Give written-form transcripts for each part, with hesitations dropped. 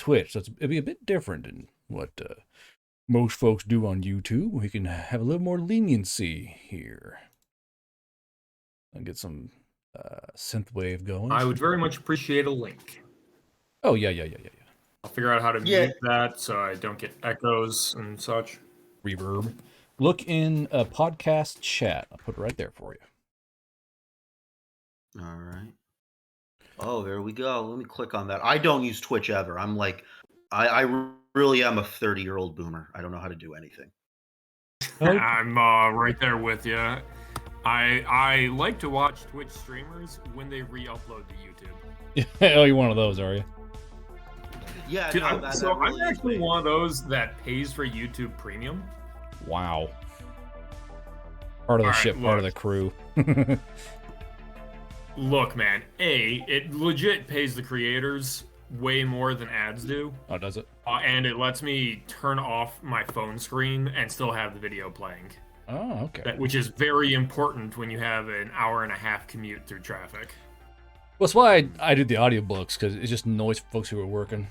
Twitch, so it'd be a bit different than what most folks do on YouTube. We can have a little more leniency here and get some synthwave going. I would very much appreciate a link. Oh yeah. I'll figure out how to Yeah. mute that so I don't get echoes and such. Reverb. Look in a podcast chat. I'll put it right there for you. All right. Oh, there we go. Let me click on that. I don't use Twitch ever. I'm like, I really am a 30-year-old boomer. I don't know how to do anything. I'm right there with you. I like to watch Twitch streamers when they re-upload to YouTube. Oh, you're one of those, are you? Yeah. Dude, no, I'm really is actually me. one of those that pays for YouTube Premium. Wow. Part of the All right, ship, part of the look. crew. Look, man. It legit pays the creators way more than ads do. Oh, does it? And it lets me turn off my phone screen and still have the video playing. Oh, okay. Which is very important when you have an hour and a half commute through traffic. Well, that's why I did the audiobooks, because it's just noise for folks who are working.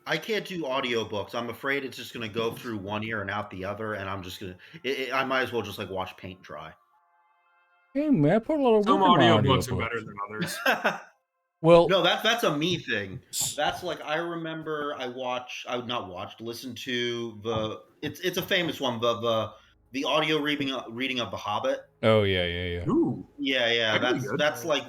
I can't do audiobooks. I'm afraid it's just going to go through one ear and out the other, and I'm just going to... I might as well just, like, watch paint dry. Hey, man, I put a lot of Some work in my audiobooks are audiobooks. better than others. Well, No, that's a me thing. That's like, I remember listened to the... It's a famous one, the audio reading of The Hobbit. oh, yeah. Ooh. Yeah, That'd be good. that's like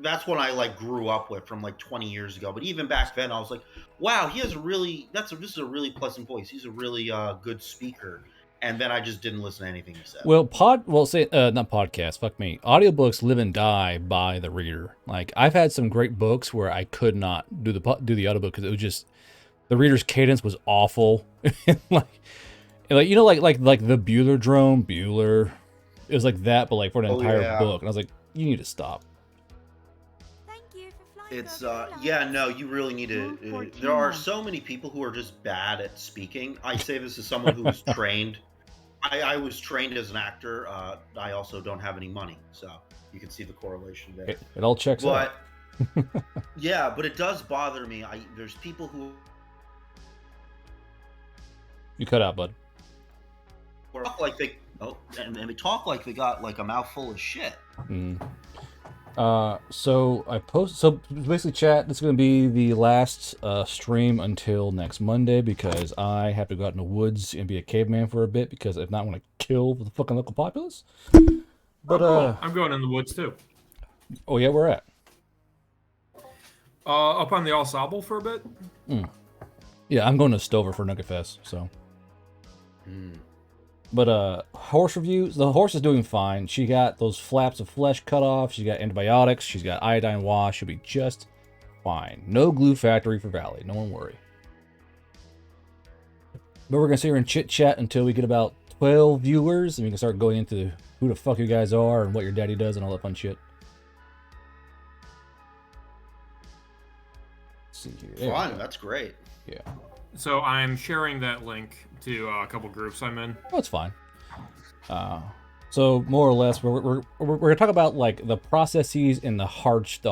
that's what I like grew up with from like 20 years ago. But even back then, I was like, wow, he has this is a really pleasant voice. He's a really good speaker. And then I just didn't listen to anything he said. well, not podcast, fuck me. Audiobooks live and die by the reader. Like, I've had some great books where I could not do the audiobook because it was just, the reader's cadence was awful. like the Bueller. It was like that, but like for an entire book. And I was like, you need to stop. It's no, you really need to. There are so many people who are just bad at speaking. I say this as someone who was trained. I was trained as an actor. I also don't have any money, so you can see the correlation there. It all checks out. Yeah, but it does bother me. There's people who You cut out, bud. talk like they and they talk like they got like a mouthful of shit. So basically, chat, this is going to be the last stream until next Monday because I have to go out in the woods and be a caveman for a bit because if not, I'm going to kill the fucking local populace. But I'm going in the woods too. Oh yeah, where at? Up on the All Sable for a bit. Yeah, I'm going to Stover for Nugget Fest. So. But horse reviews, the horse is doing fine. She got those flaps of flesh cut off. She's got antibiotics. She's got iodine wash. She'll be just fine. No glue factory for Valley. No one worry. But we're going to sit here and chit chat until we get about 12 viewers. And we can start going into who the fuck you guys are and what your daddy does and all that fun shit. Let's see here. There we Fun, go. that's great. Yeah. So I'm sharing that link to a couple groups I'm in. Oh, it's fine. So more or less, we're gonna talk about like the processes and the hardship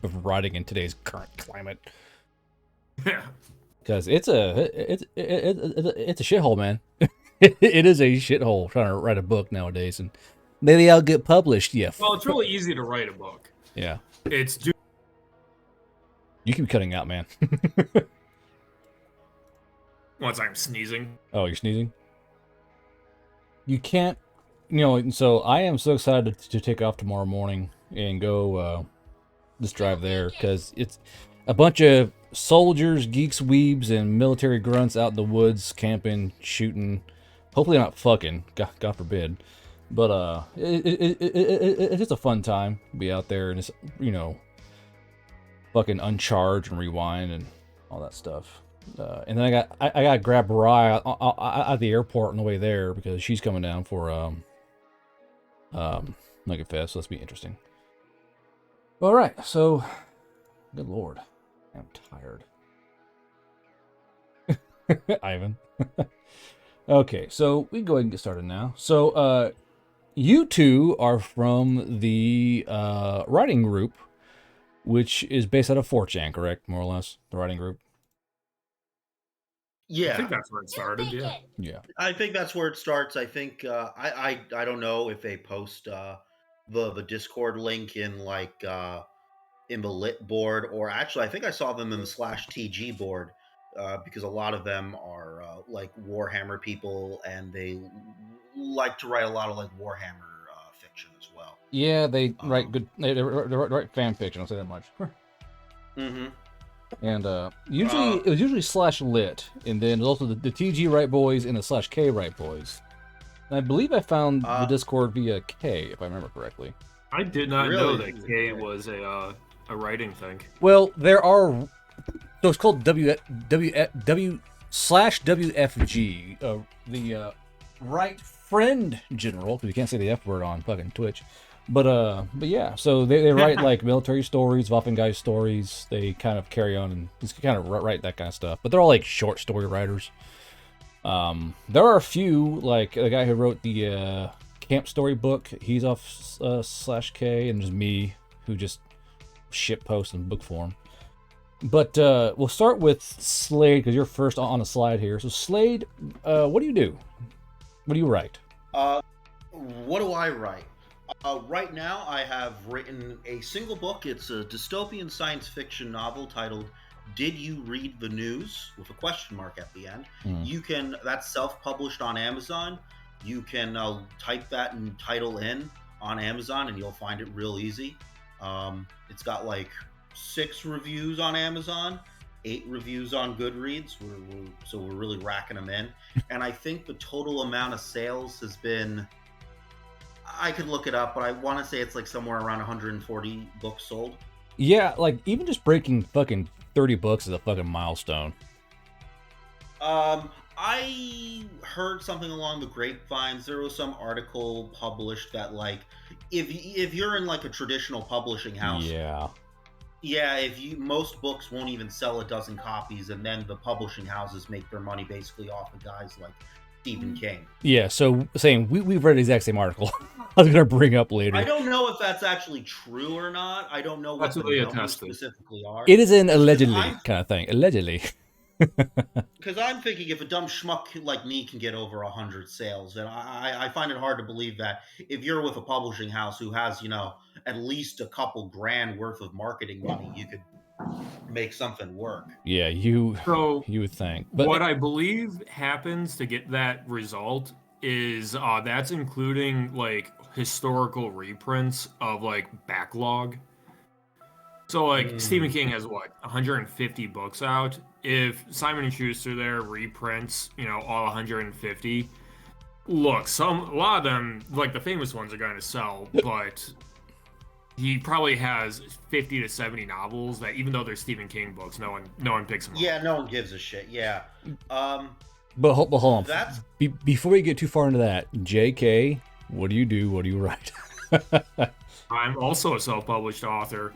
of writing in today's current climate. Yeah. Because it's a shithole, man. It is a shithole trying to write a book nowadays, and maybe I'll get published. Yeah. Well, it's really easy to write a book. Yeah. It's You keep cutting out, man. once I'm sneezing. Oh, you're sneezing? You can't, so I am so excited to take off tomorrow morning and go just drive there because it's a bunch of soldiers, geeks, weebs, and military grunts out in the woods, camping, shooting. Hopefully not fucking, God forbid. But it's just a fun time to be out there and just, fucking uncharge and rewind and all that stuff. And then I got to grab Mariah at the airport on the way there because she's coming down for Nugget Fest, so that's be interesting. All right, so good lord, I'm tired. Ivan. Okay, so we can go ahead and get started now. So you two are from the writing group which is based out of 4chan, correct? More or less, the writing group. Yeah, I think that's where it started. Yeah. Yeah. I think that's where it starts. I think I don't know if they post the Discord link in like in the lit board, or actually I think I saw them in the /TG board, because a lot of them are like Warhammer people, and they like to write a lot of like Warhammer fiction as well. Yeah, they write good. They write fan fiction. I'll say that much. Mm-hmm. And usually it was usually /lit, and then also the TG Right Boys and the /K Right Boys. And I believe I found the Discord via K, if I remember correctly. I did not know that K was a writing thing. Well, there are. So it's called W/WFG, the Right Friend General, because you can't say the F word on fucking Twitch. But yeah, so they write like military stories, Waffengeist stories. They kind of carry on and just kind of write that kind of stuff. But they're all like short story writers. There are a few, like the guy who wrote the Camp Story book. He's off /K, and there's me who just ship posts in book form. But we'll start with Slade, because you're first on the slide here. So Slade, what do you do? What do you write? What do I write? Right now, I have written a single book. It's a dystopian science fiction novel titled "Did You Read the News?" with a question mark at the end. You can. That's self-published on Amazon. You can type that and title in on Amazon, and you'll find it real easy. It's got like 6 reviews on Amazon, 8 reviews on Goodreads. So we're really racking them in. And I think the total amount of sales has been, I could look it up, but I want to say it's like somewhere around 140 books sold. Yeah, like even just breaking fucking 30 books is a fucking milestone. I heard something along the grapevines. There was some article published that like, if you're in like a traditional publishing house, most books won't even sell a dozen copies, and then the publishing houses make their money basically off of guys like Stephen King. Yeah, so saying we've read the exact same article. I was gonna bring up later. I don't know if that's actually true or not. I don't know what the numbers specifically are. It is an allegedly kind of thing. Allegedly. Because I'm thinking if a dumb schmuck like me can get over 100 sales, and I find it hard to believe that if you're with a publishing house who has, at least a couple grand worth of marketing money, you could make something work. Yeah, you would think. But what I believe happens to get that result is that's including like historical reprints of like backlog. So like Stephen King has 150 books out. If Simon & Schuster there reprints, all 150, look, a lot of them, like the famous ones, are going to sell, but he probably has 50 to 70 novels that, even though they're Stephen King books, no one picks them up. Yeah, no one gives a shit. Yeah. But hold on. Before we get too far into that, JK, what do you do? What do you write? I'm also a self-published author.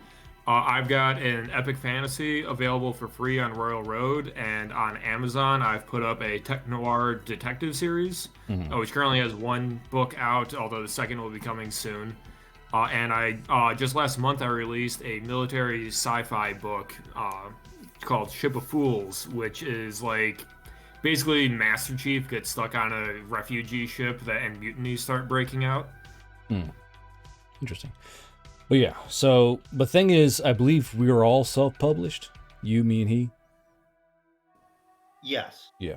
I've got an epic fantasy available for free on Royal Road, and on Amazon I've put up a tech noir detective series, which currently has 1 book out, although the second will be coming soon. And I just last month I released a military sci-fi book called Ship of Fools, which is like basically Master Chief gets stuck on a refugee ship and mutinies start breaking out. Interesting. But yeah, so the thing is, I believe we were all self-published. You, me, and he. Yes. Yeah.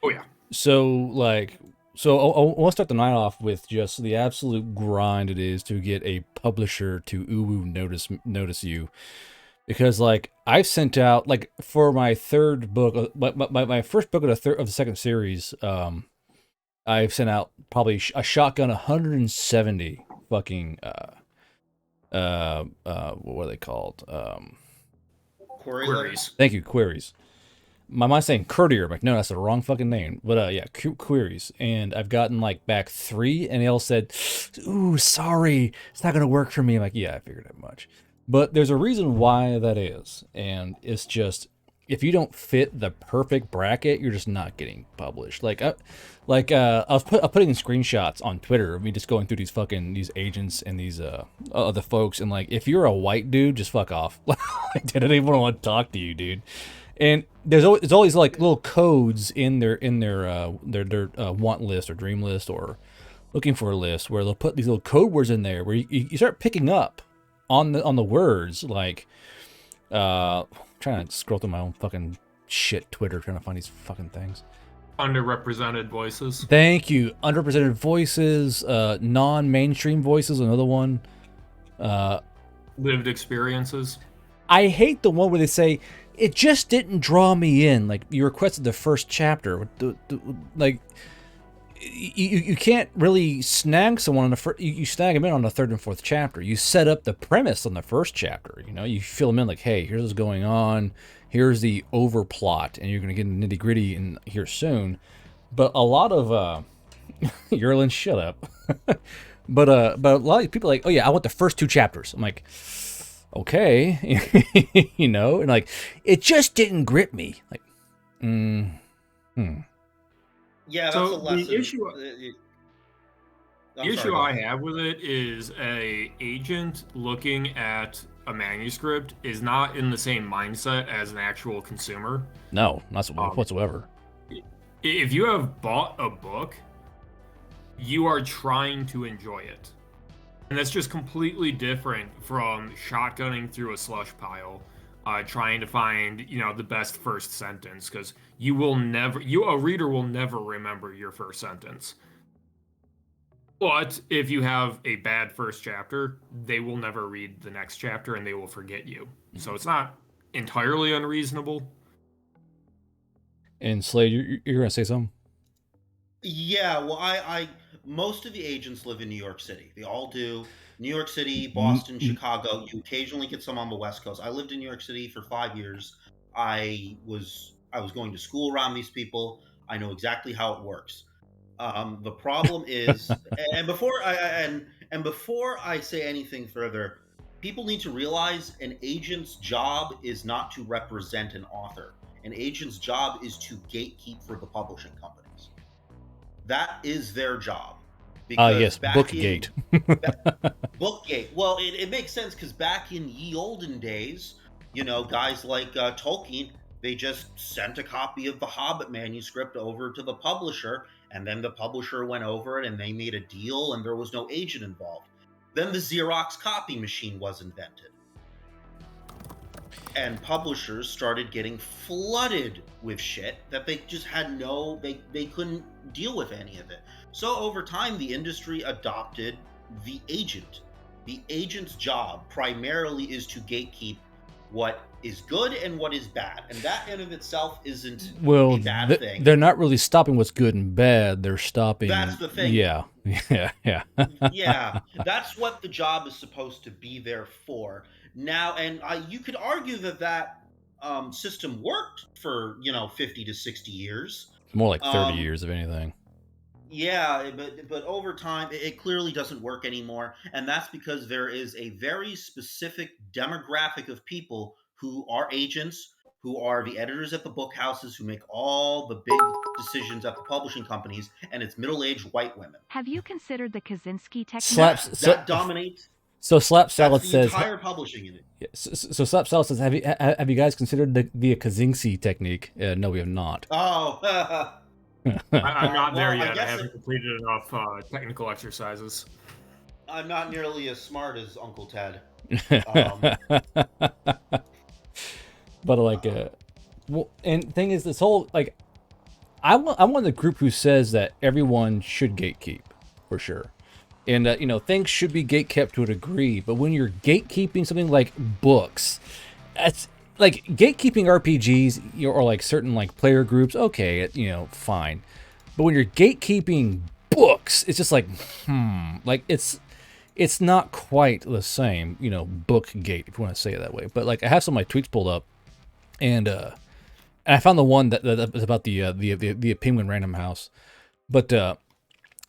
Oh yeah. So I want to start the night off with just the absolute grind it is to get a publisher to notice you, because like I've sent out like for my 3rd book, my first book of the second series, I've sent out probably a shotgun 170 fucking what are they called? Queries. Thank you, queries. My mind's saying courier, but no, that's the wrong fucking name. But yeah, queries, and I've gotten like back 3, and they all said, "Ooh, sorry, it's not gonna work for me." I'm like, yeah, I figured that much. But there's a reason why that is, and it's if you don't fit the perfect bracket, you're just not getting published. I was putting screenshots on Twitter of me just going through these agents and these other folks, and like, if you're a white dude, just fuck off. I didn't even want to talk to you, dude. And there's always like little codes in their want list or dream list or looking for a list where they'll put these little code words in there where you start picking up on the words, like trying to scroll through my own fucking shit Twitter trying to find these fucking things. Underrepresented voices. Thank you. Underrepresented voices, non-mainstream voices, another one. Lived experiences. I hate the one where they say, it just didn't draw me in. Like, you requested the first chapter. Like, you can't really snag someone on the first. You snag them in on the third and fourth chapter. You set up the premise on the first chapter. You know, you fill them in like, hey, here's what's going on. Here's the overplot, and you're gonna get nitty gritty in here soon. But a lot of Yerlin, shut up. but a lot of people are like, oh yeah, I want the first 2 chapters. I'm like, okay, you know, and like, it just didn't grip me. Like, Yeah, that's So a lesson. the issue I have with it is a agent looking at a manuscript is not in the same mindset as an actual consumer. no, not whatsoever. If you have bought a book, you are trying to enjoy it. And that's just completely different from shotgunning through a slush pile, trying to find, the best first sentence, because a reader will never remember your first sentence. But if you have a bad first chapter, they will never read the next chapter and they will forget you. So it's not entirely unreasonable. And Slade, you're gonna say something? Yeah, well, I most of the agents live in New York City. They all do. New York City, Boston, Chicago. You occasionally get some on the West Coast. I lived in New York City for 5 years. I was going to school around these people. I know exactly how it works. The problem is, and before I say anything further, people need to realize an agent's job is not to represent an author. An agent's job is to gatekeep for the publishing companies. That is their job. Yes, Bookgate. Bookgate. Well, it makes sense because back in ye olden days, guys like Tolkien, they just sent a copy of the Hobbit manuscript over to the publisher, and then the publisher went over it and they made a deal and there was no agent involved. Then the Xerox copy machine was invented. And publishers started getting flooded with shit that they just had they couldn't deal with any of it. So over time, the industry adopted the agent. The agent's job primarily is to gatekeep what is good and what is bad. And that in of itself isn't a bad thing. They're not really stopping what's good and bad. They're stopping. That's the thing. Yeah. Yeah. That's what the job is supposed to be there for. Now, and you could argue that system worked for 50 to 60 years. More like 30 years, if anything. Yeah, but over time, it clearly doesn't work anymore, and that's because there is a very specific demographic of people who are agents, who are the editors at the book houses, who make all the big decisions at the publishing companies, and it's middle-aged white women. Have you considered the Kaczynski technique? That dominates. So Slap Salad That's says the entire publishing in it. Yeah, so Slap Salad says, have you guys considered the Kaczynski technique? No, we have not. Oh. I'm not there Well, yet. I haven't completed enough technical exercises. I'm not nearly as smart as Uncle Ted. But and thing is, this whole I'm one of the group who says that everyone should gatekeep for sure, and things should be gatekept to a degree. But when you're gatekeeping something like books, that's like gatekeeping RPGs or like certain like player groups. Okay, fine. But when you're gatekeeping books, it's just like it's not quite the same, Bookgate, if you want to say it that way. But like I have some of my tweets pulled up. And I found the one that was about the Penguin Random House. But I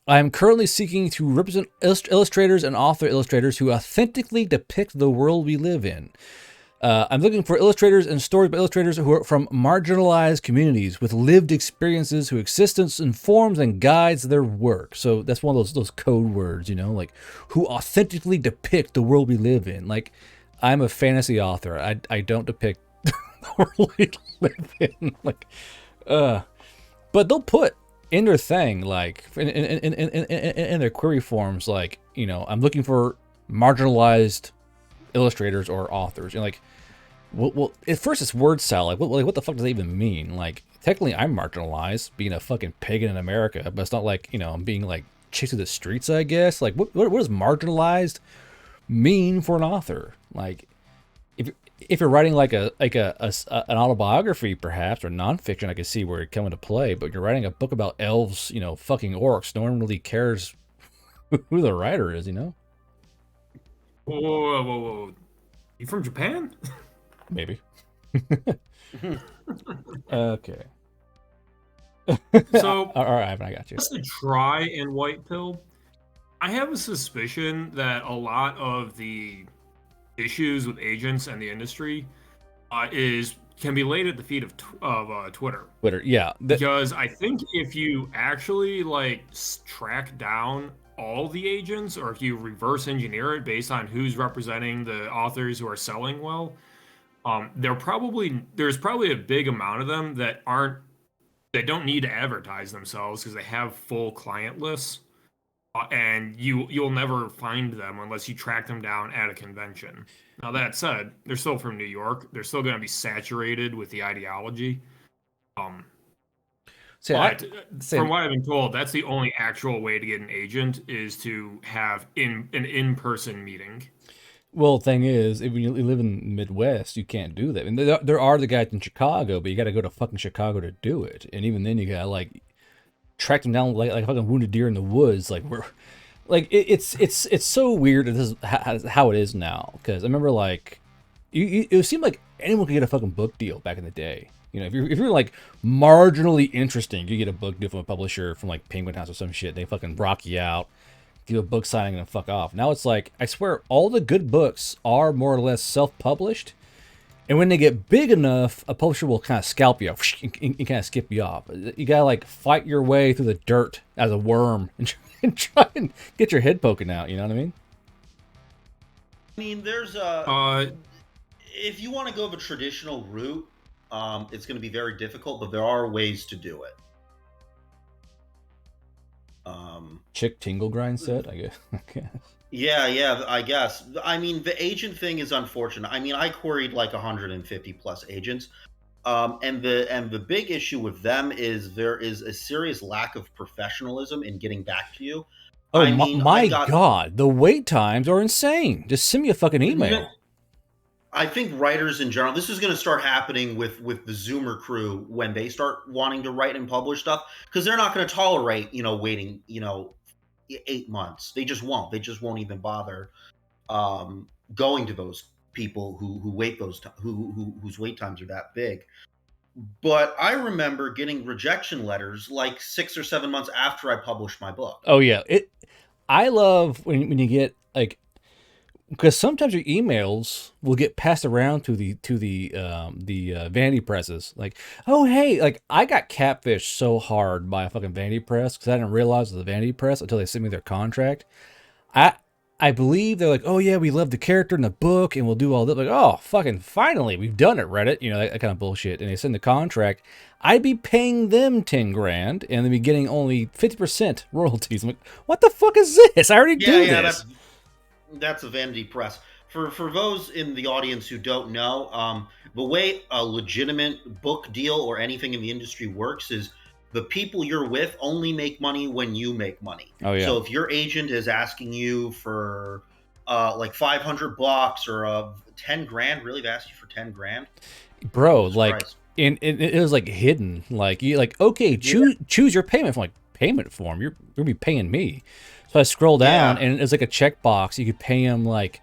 am currently seeking to represent illustrators and author illustrators who authentically depict the world we live in. I'm looking for illustrators and stories by illustrators who are from marginalized communities with lived experiences whose existence informs and guides their work. So that's one of those code words, you know, like who authentically depict the world we live in. Like, I'm a fantasy author. I don't depict the world we live in. Like, but they'll put in their thing, like in their query forms, like, you know, I'm looking for marginalized illustrators or authors. And like, well, at first it's word salad. Like, what the fuck does that even mean? Like, technically, I'm marginalized, being a fucking pagan in America, but it's not like, you know, I'm being like chased to the streets, I guess. Like, what does marginalized mean for an author? Like, if you're writing like an autobiography, perhaps, or nonfiction, I could see where it come into play. But you're writing a book about elves, you know, fucking orcs. No one really cares who the writer is, you know. Whoa. You from Japan? Maybe. Okay. So, all right, Ivan, I got you. just to try and white pill, I have a suspicion that a lot of the issues with agents and the industry can be laid at the feet of Twitter. Twitter, yeah. Because I think if you actually like track down all the agents, or if you reverse engineer it based on who's representing the authors who are selling well, there's probably a big amount of them that don't need to advertise themselves because they have full client lists, and you'll never find them unless you track them down at a convention. Now that said, they're still from New York. They're still going to be saturated with the ideology. From what I've been told, that's the only actual way to get an agent is to have an in-person meeting. Well, the thing is, if you live in the Midwest, you can't do that. And there are the guys in Chicago, but you got to go to fucking Chicago to do it. And even then, you got to like track them down like a fucking wounded deer in the woods. Like it's so weird. This is how it is now. Because I remember like it seemed like anyone could get a fucking book deal back in the day. You know, if you're like marginally interesting, you get a book deal from a publisher from like Penguin House or some shit. They fucking rock you out, give a book signing, and fuck off. Now it's like, I swear, all the good books are more or less self-published, and when they get big enough, a publisher will kind of scalp you off and kind of skip you off. You gotta like fight your way through the dirt as a worm and try and get your head poking out. You know what I mean? I mean, there's if you want to go the traditional route, it's going to be very difficult, but there are ways to do it. Chick Tingle Grind set, I guess. Yeah, I guess. I mean, the agent thing is unfortunate. I mean, I queried like 150 plus agents, and the big issue with them is there is a serious lack of professionalism in getting back to you. Oh, I mean, my God, the wait times are insane. Just send me a fucking email. I think writers in general, this is going to start happening with the Zoomer crew when they start wanting to write and publish stuff, because they're not going to tolerate, waiting, 8 months. They just won't. They just won't even bother going to those people who wait whose wait times are that big. But I remember getting rejection letters like 6 or 7 months after I published my book. Oh yeah, I love when you get like, because sometimes your emails will get passed around to the vanity presses. Like, oh hey, like I got catfished so hard by a fucking vanity press because I didn't realize it was a vanity press until they sent me their contract. I believe they're like, oh yeah, we love the character in the book and we'll do all that. Like, oh fucking finally, we've done it, Reddit. That kind of bullshit. And they send the contract. I'd be paying them $10,000 and they'd be getting only 50% royalties. I'm like, what the fuck is this? I already do this. That's a vanity press. For those in the audience who don't know, the way a legitimate book deal or anything in the industry works is the people you're with only make money when you make money. Oh yeah. So if your agent is asking you for like $500 or $10,000, really, they asked you for $10,000, bro. Like, it was like hidden. Like you okay, choose your payment form. Like, payment form? You're gonna be paying me. So I scroll down and it's like a checkbox. You could pay him like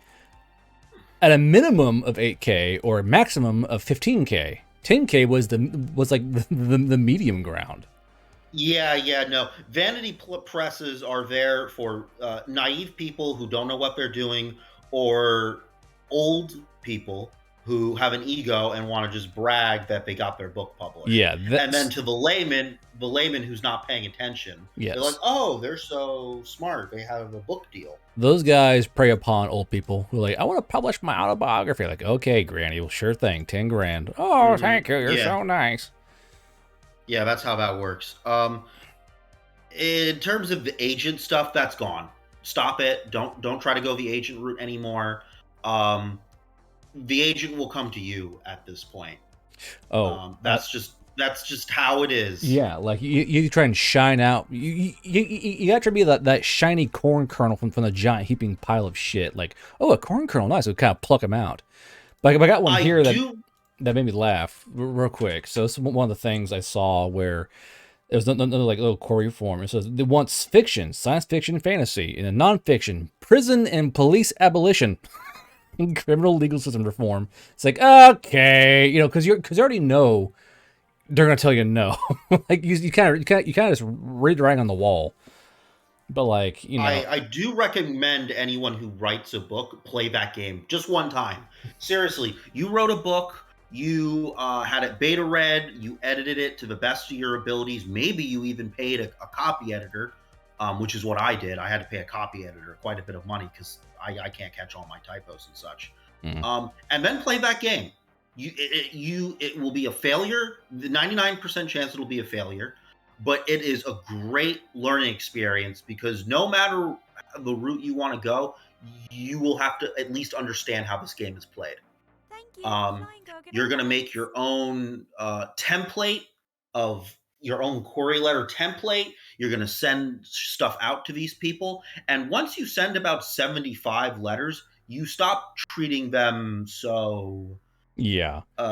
at a minimum of $8,000 or a maximum of $15,000. $10,000 was like the medium ground. Yeah, no. Vanity presses are there for naive people who don't know what they're doing, or old people who have an ego and want to just brag that they got their book published. Yeah, and then to the layman who's not paying attention, yes, they're like, "Oh, they're so smart. They have a book deal." those guys prey upon old people who are like, I want to publish my autobiography. Like, okay, Granny, well, sure thing, 10 grand. Oh, thank you, you're so nice. Yeah, that's how that works. In terms of the agent stuff, that's gone. Stop it. Don't try to go the agent route anymore. The agent will come to you at this point. That's just how it is. Yeah, like you try and shine out. You got to be that shiny corn kernel from the giant heaping pile of shit. Like, oh, a corn kernel, nice. So kind of pluck them out. But I got one here that made me laugh real quick. So this is one of the things I saw where it was another like little query form. It says they want fiction, science fiction, and fantasy, and a nonfiction, prison and police abolition, and criminal legal system reform. It's like, okay, you know, because you already know they're gonna tell you no. Like you kind of just read the writing on the wall. But like, you know, I do recommend anyone who writes a book play that game just one time. Seriously, you wrote a book. You had it beta read, you edited it to the best of your abilities. Maybe you even paid a copy editor, which is what I did. I had to pay a copy editor quite a bit of money because I can't catch all my typos and such. Mhm. And then play that game. It will be a failure. The 99% chance it'll be a failure, but it is a great learning experience because no matter the route you want to go, you will have to at least understand how this game is played. You're going to make your own template of your own query letter template. You're going to send stuff out to these people. And once you send about 75 letters, you stop treating them so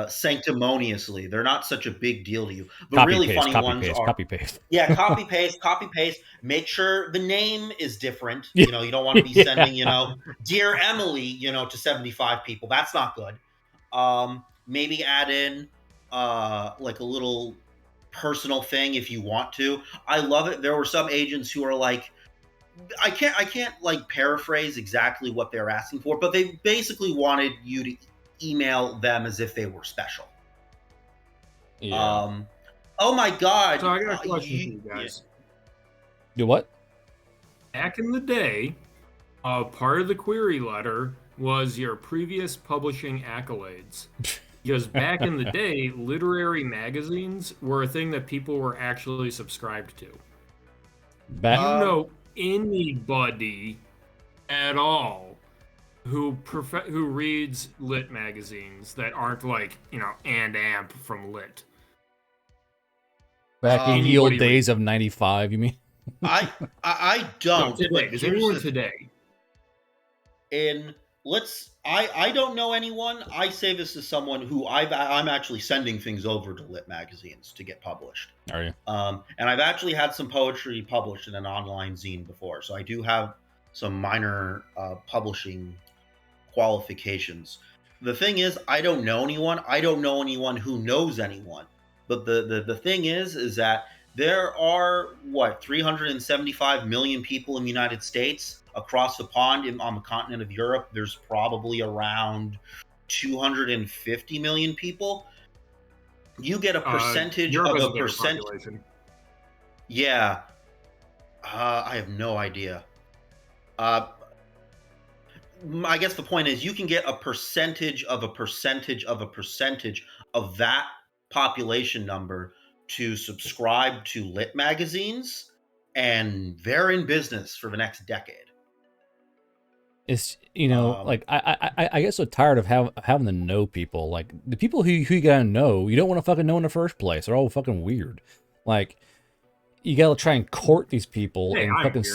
sanctimoniously. They're not such a big deal to you. The really funny ones are copy paste. Yeah, copy paste. Make sure the name is different. You know, you don't want to be sending, Dear Emily, to 75 people. That's not good. Maybe add in like a little personal thing if you want to. I love it. There were some agents who are like, I can't like paraphrase exactly what they're asking for, but they basically wanted you to email them as if they were special. Yeah. Oh my God. So I got a question for you guys. Do what? Back in the day, part of the query letter was your previous publishing accolades. Because back in the day, literary magazines were a thing that people were actually subscribed to. Do you know anybody at all who reads lit magazines that aren't like, and Amp from Lit? Back in the old days of 95, you mean? I don't. No, today. Does anyone today? I don't know anyone. I say this as someone who I'm actually sending things over to lit magazines to get published. Are you? And I've actually had some poetry published in an online zine before, so I do have some minor publishing qualifications. The thing is, I don't know anyone. I don't know anyone who knows anyone. But the thing is that there are 375 million people in the United States. Across the pond on the continent of Europe, there's probably around 250 million people. You get a percentage of a percent. Yeah. I have no idea. I guess the point is you can get a percentage of a percentage of a percentage of that population number to subscribe to lit magazines, and they're in business for the next decade. It's like I get so tired of having to know people. Like the people who you gotta know, you don't want to fucking know in the first place. They're all fucking weird. Like you gotta try and court these people and fucking.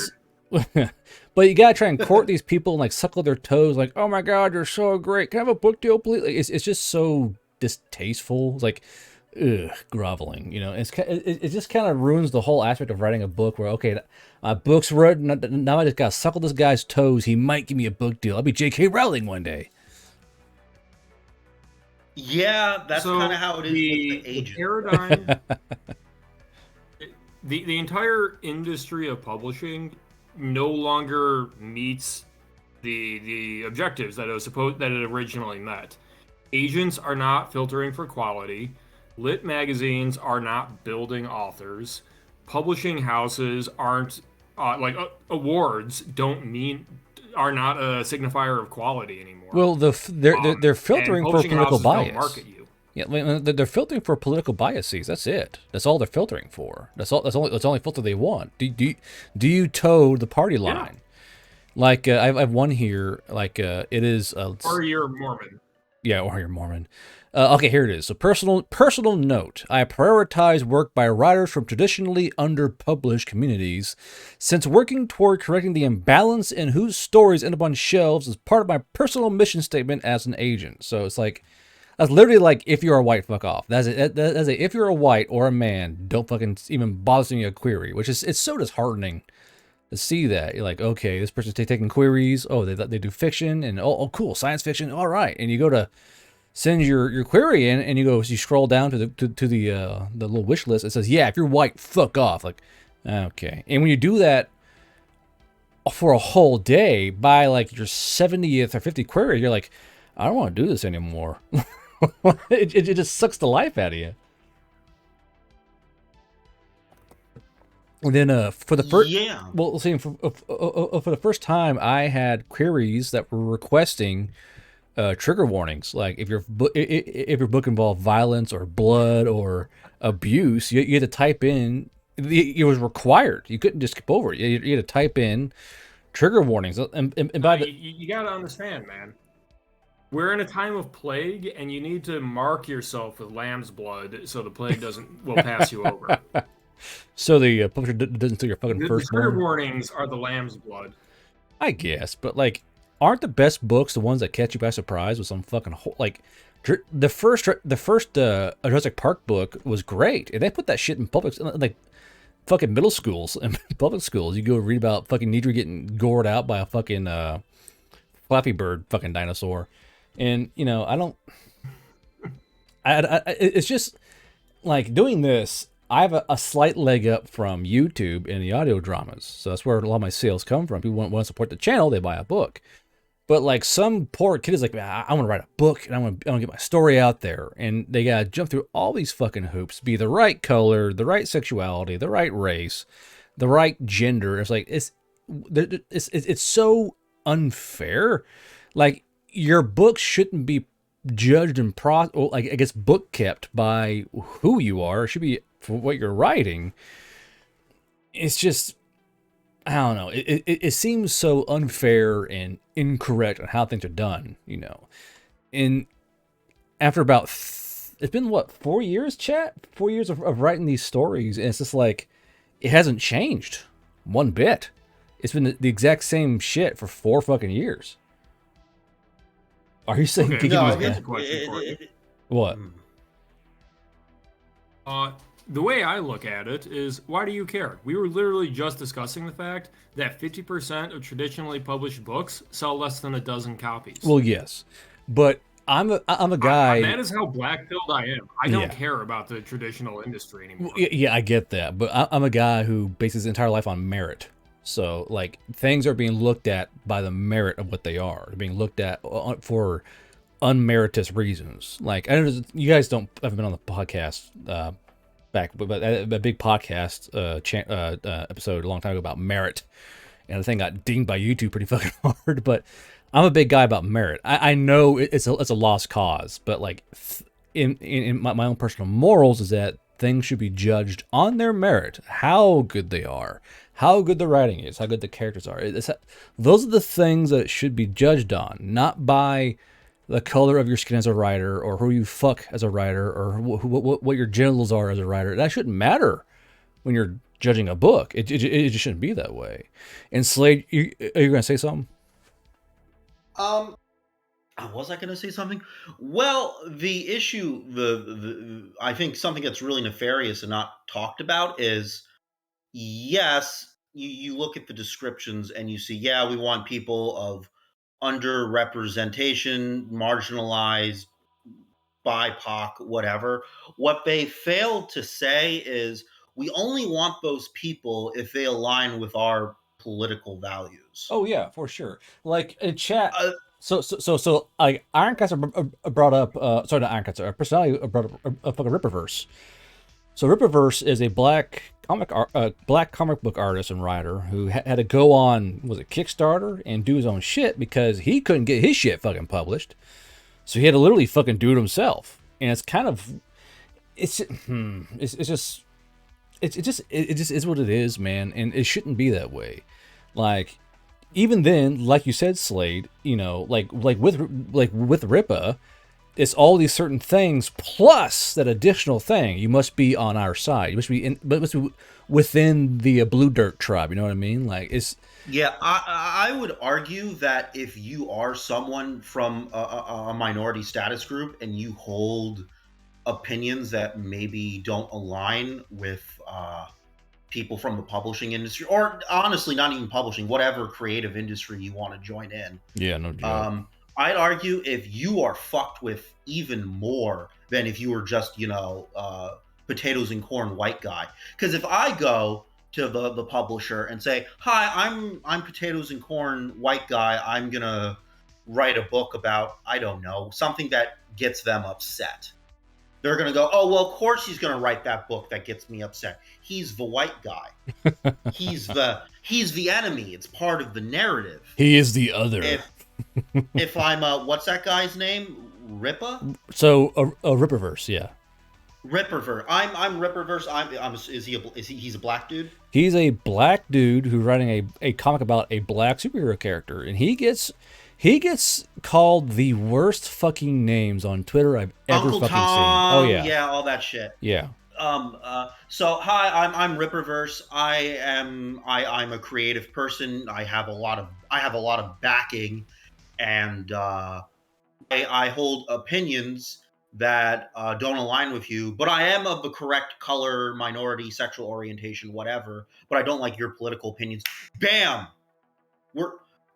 But you gotta try and court these people and like suckle their toes. Like, oh my God, you're so great. Can I have a book deal, please? Like, it's just so distasteful. It's like. Groveling, it just kind of ruins the whole aspect of writing a book where, okay, my book's written, now I just gotta suckle this guy's toes, he might give me a book deal, I'll be J.K. Rowling one day. Yeah, that's kind of how it is with the agent. Paradigm, the entire industry of publishing no longer meets the objectives that it originally met. Agents are not filtering for quality. Lit magazines are not building authors. Publishing houses aren't awards don't mean are not a signifier of quality anymore. Well, they're And filtering for publishing political houses don't bias. market you. Yeah, they're filtering for political biases. That's it. That's all they're filtering for. That's the only filter they want. Do you toe the party line? Like I have one here. Like it is. Or you're Mormon. Yeah, or you're Mormon. Okay, here it is. So personal note. I prioritize work by writers from traditionally underpublished communities, since working toward correcting the imbalance in whose stories end up on shelves is part of my personal mission statement as an agent. So it's like, that's literally like, if you're a white, fuck off. That's it. That's it. If you're a white or a man, don't fucking even bother sending a query, which is, it's so disheartening to see that. You're like, okay, this person's taking queries. Oh, they do fiction, and oh cool, science fiction. All right, and you go to send your query in, and you scroll down to the little wish list. It says, yeah, if you're white, fuck off. Like, okay. And when you do that for a whole day, by like your 70th or 50th query, you're like, I don't want to do this anymore. it just sucks the life out of you. And then for the first, well, see, for the first time, I had queries that were requesting trigger warnings. Like if your book involved violence or blood or abuse, you had to type in. It was required. You couldn't just skip over it. You had to type in trigger warnings. And by the, you got to understand, man. We're in a time of plague, and you need to mark yourself with lamb's blood so the plague will pass you over. So the publisher doesn't steal your fucking first The trigger warnings are the lamb's blood. I guess, but like, aren't the best books the ones that catch you by surprise with some fucking like the first Jurassic Park book was great, and they put that shit in public, like fucking middle schools and public schools. You go read about fucking Nidri getting gored out by a fucking Flappy Bird fucking dinosaur, and you know, it's just like doing this. I have a slight leg up from YouTube in the audio dramas. So that's where a lot of my sales come from. People want to support the channel, they buy a book. But like some poor kid is like, I want to write a book and I want to get my story out there. And they got to jump through all these fucking hoops, be the right color, the right sexuality, the right race, the right gender. It's like, it's so unfair. Like, your book shouldn't be judged and like, I guess book kept by who you are. It should be for what you're writing. It's just, I don't know. It seems so unfair and incorrect on how things are done, you know. And after about, it's been what, 4 years, chat? 4 years of writing these stories, and it's just like, it hasn't changed one bit. It's been the exact same shit for 4 fucking years. Are you saying? Okay, no, here's a question for you. What? The way I look at it is, why do you care? We were literally just discussing the fact that 50% of traditionally published books sell less than a dozen copies. Well, yes, but I'm a guy. That is how black-pilled I am. I don't care about the traditional industry anymore. Yeah, I get that, but I'm a guy who bases his entire life on merit. So, like, things are being looked at by the merit of what they are. They're being looked at for unmeritorious reasons. Like, I don't, you guys haven't been on the podcast back, but a big podcast episode a long time ago about merit, and the thing got dinged by YouTube pretty fucking hard. But I'm a big guy about merit. I know it's a lost cause, but like in my own personal morals is that things should be judged on their merit, how good they are, how good the writing is, how good the characters are. Those are the things that should be judged on, not by the color of your skin as a writer, or who you fuck as a writer, or what your genitals are as a writer. That shouldn't matter when you're judging a book. It just shouldn't be that way. And Slade, are you going to say something? Was I going to say something? Well, the issue, I think something that's really nefarious and not talked about is, yes, you look at the descriptions and you see, yeah, we want people of underrepresentation, marginalized, BIPOC, whatever. What they fail to say is, we only want those people if they align with our political values. Oh yeah, for sure. Like in chat. So, like Ironclaster brought up, sorry, not Ironclaster, personality brought up a fucking Ripperverse. So Ripperverse is a black comic book artist and writer who had to go on, was it Kickstarter, and do his own shit because he couldn't get his shit fucking published. So he had to literally fucking do it himself, and it's kind of, it's just is what it is, man, and it shouldn't be that way. Like, even then, like you said, Slade, you know, like with Rippa, it's all these certain things plus that additional thing. You must be on our side. You must be within the Blue Dirt tribe. You know what I mean? Like, it's. Yeah, I would argue that if you are someone from a minority status group and you hold opinions that maybe don't align with people from the publishing industry, or honestly, not even publishing, whatever creative industry you want to join in. Yeah, no joke. I'd argue if you are fucked with even more than if you were just, potatoes and corn white guy. Because if I go to the publisher and say, "Hi, I'm potatoes and corn white guy. I'm gonna write a book about, I don't know, something that gets them upset." They're gonna go, "Oh, well, of course he's gonna write that book that gets me upset. He's the white guy. he's the enemy. It's part of the narrative. He is the other." If I'm what's that guy's name? Rippa? So a Ripperverse, yeah. Ripperverse. I'm Ripperverse. He's a black dude? He's a black dude who's writing a comic about a black superhero character, and he gets called the worst fucking names on Twitter I've ever Uncle fucking Tom, seen. Oh yeah, all that shit. Yeah. So hi, I'm Ripperverse. I'm a creative person. I have a lot of backing, and I hold opinions that don't align with you, but I am of the correct color, minority, sexual orientation, whatever. But I don't like your political opinions. Bam!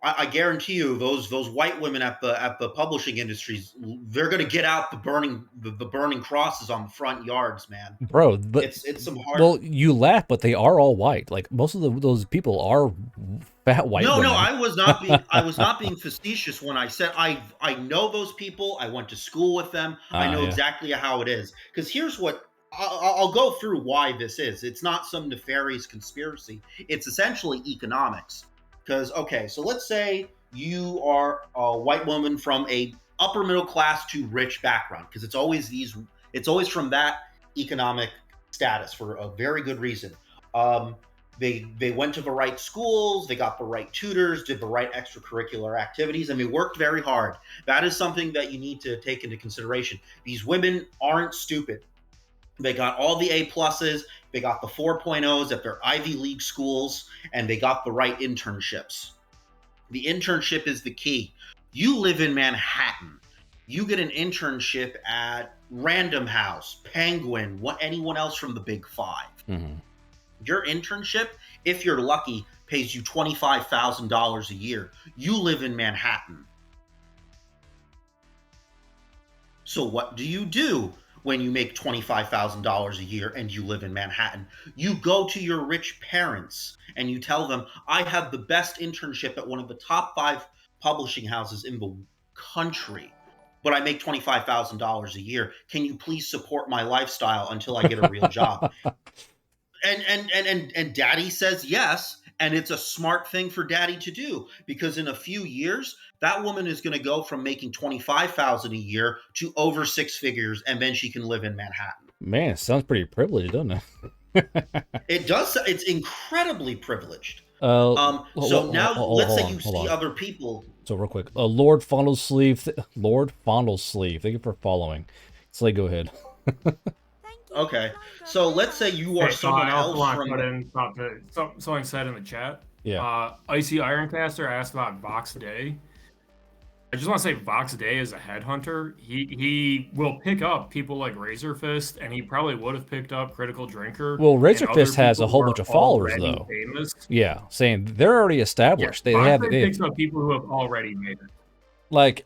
I guarantee you, those white women at the publishing industries, they're gonna get out the burning crosses on the front yards, man. Bro, but it's some hard. Well, you laugh, but they are all white. Like, most of those people are fat white women. No, I was not being facetious when I said I know those people. I went to school with them. I know exactly how it is. Because here's what I'll go through why this is. It's not some nefarious conspiracy. It's essentially economics. Because, okay, so let's say you are a white woman from a upper middle class to rich background, because it's always from that economic status for a very good reason. They went to the right schools, they got the right tutors, did the right extracurricular activities, and they worked very hard. That is something that you need to take into consideration. These women aren't stupid. They got all the A+, they got the 4.0s at their Ivy League schools, and they got the right internships. The internship is the key. You live in Manhattan. You get an internship at Random House, Penguin, anyone else from the Big Five. Mm-hmm. Your internship, if you're lucky, pays you $25,000 a year. You live in Manhattan. So what do when you make $25,000 a year and you live in Manhattan? You go to your rich parents and you tell them, "I have the best internship at one of the top 5 publishing houses in the country, but I make $25,000 a year. Can you please support my lifestyle until I get a real job?" And daddy says yes, and it's a smart thing for daddy to do, because in a few years that woman is going to go from making $25,000 a year to over 6 figures, and then she can live in Manhattan. Man, it sounds pretty privileged, doesn't it? It does. It's incredibly privileged. Let's say you see other people. So real quick, Lord Fondlesleeve, thank you for following. Slay, go ahead. Okay, so let's say you are someone else from. Something said in the chat. Yeah. Icy Ironcaster asked about Vox Day. I just want to say Vox Day is a headhunter. He will pick up people like Razorfist, and he probably would have picked up Critical Drinker. Well, Razorfist has a whole bunch of followers, though. Famous. Yeah, saying they're already established. Yeah, they picks up people who have already made it. Like,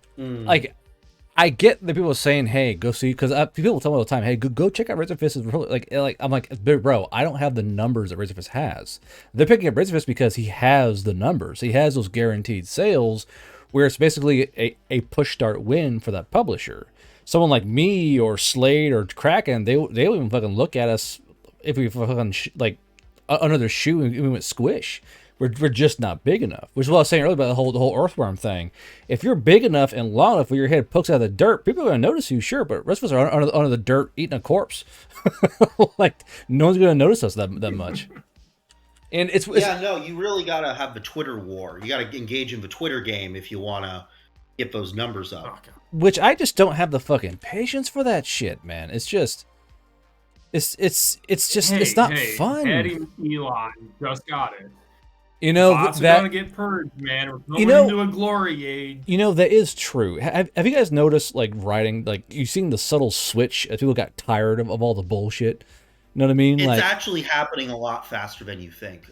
I get the people saying, "Hey, go see," because people tell me all the time, "Hey, go check out Razorfist." Is really like I'm like, bro, I don't have the numbers that Razorfist has. They're picking up Razorfist because he has the numbers. He has those guaranteed sales, where it's basically a push start win for that publisher. Someone like me or Slade or Kraken, they don't even fucking look at us if we fucking under their shoe and we went squish. We're just not big enough. Which is what I was saying earlier about the whole earthworm thing. If you're big enough and long enough where your head pokes out of the dirt, people are going to notice you, sure, but the rest of us are under the dirt eating a corpse. Like, no one's going to notice us that much. And it's you really got to have the Twitter war. You got to engage in the Twitter game if you want to get those numbers up. Okay. Which I just don't have the fucking patience for that shit, man. It's just... It's not fun. Eddie Elon just got it. You know, Bots are gonna get purged, man. We're going into a glory age. You know, that is true. Have you guys noticed, like, writing, like, you've seen the subtle switch as people got tired of all the bullshit? You know what I mean? It's like, actually happening a lot faster than you think.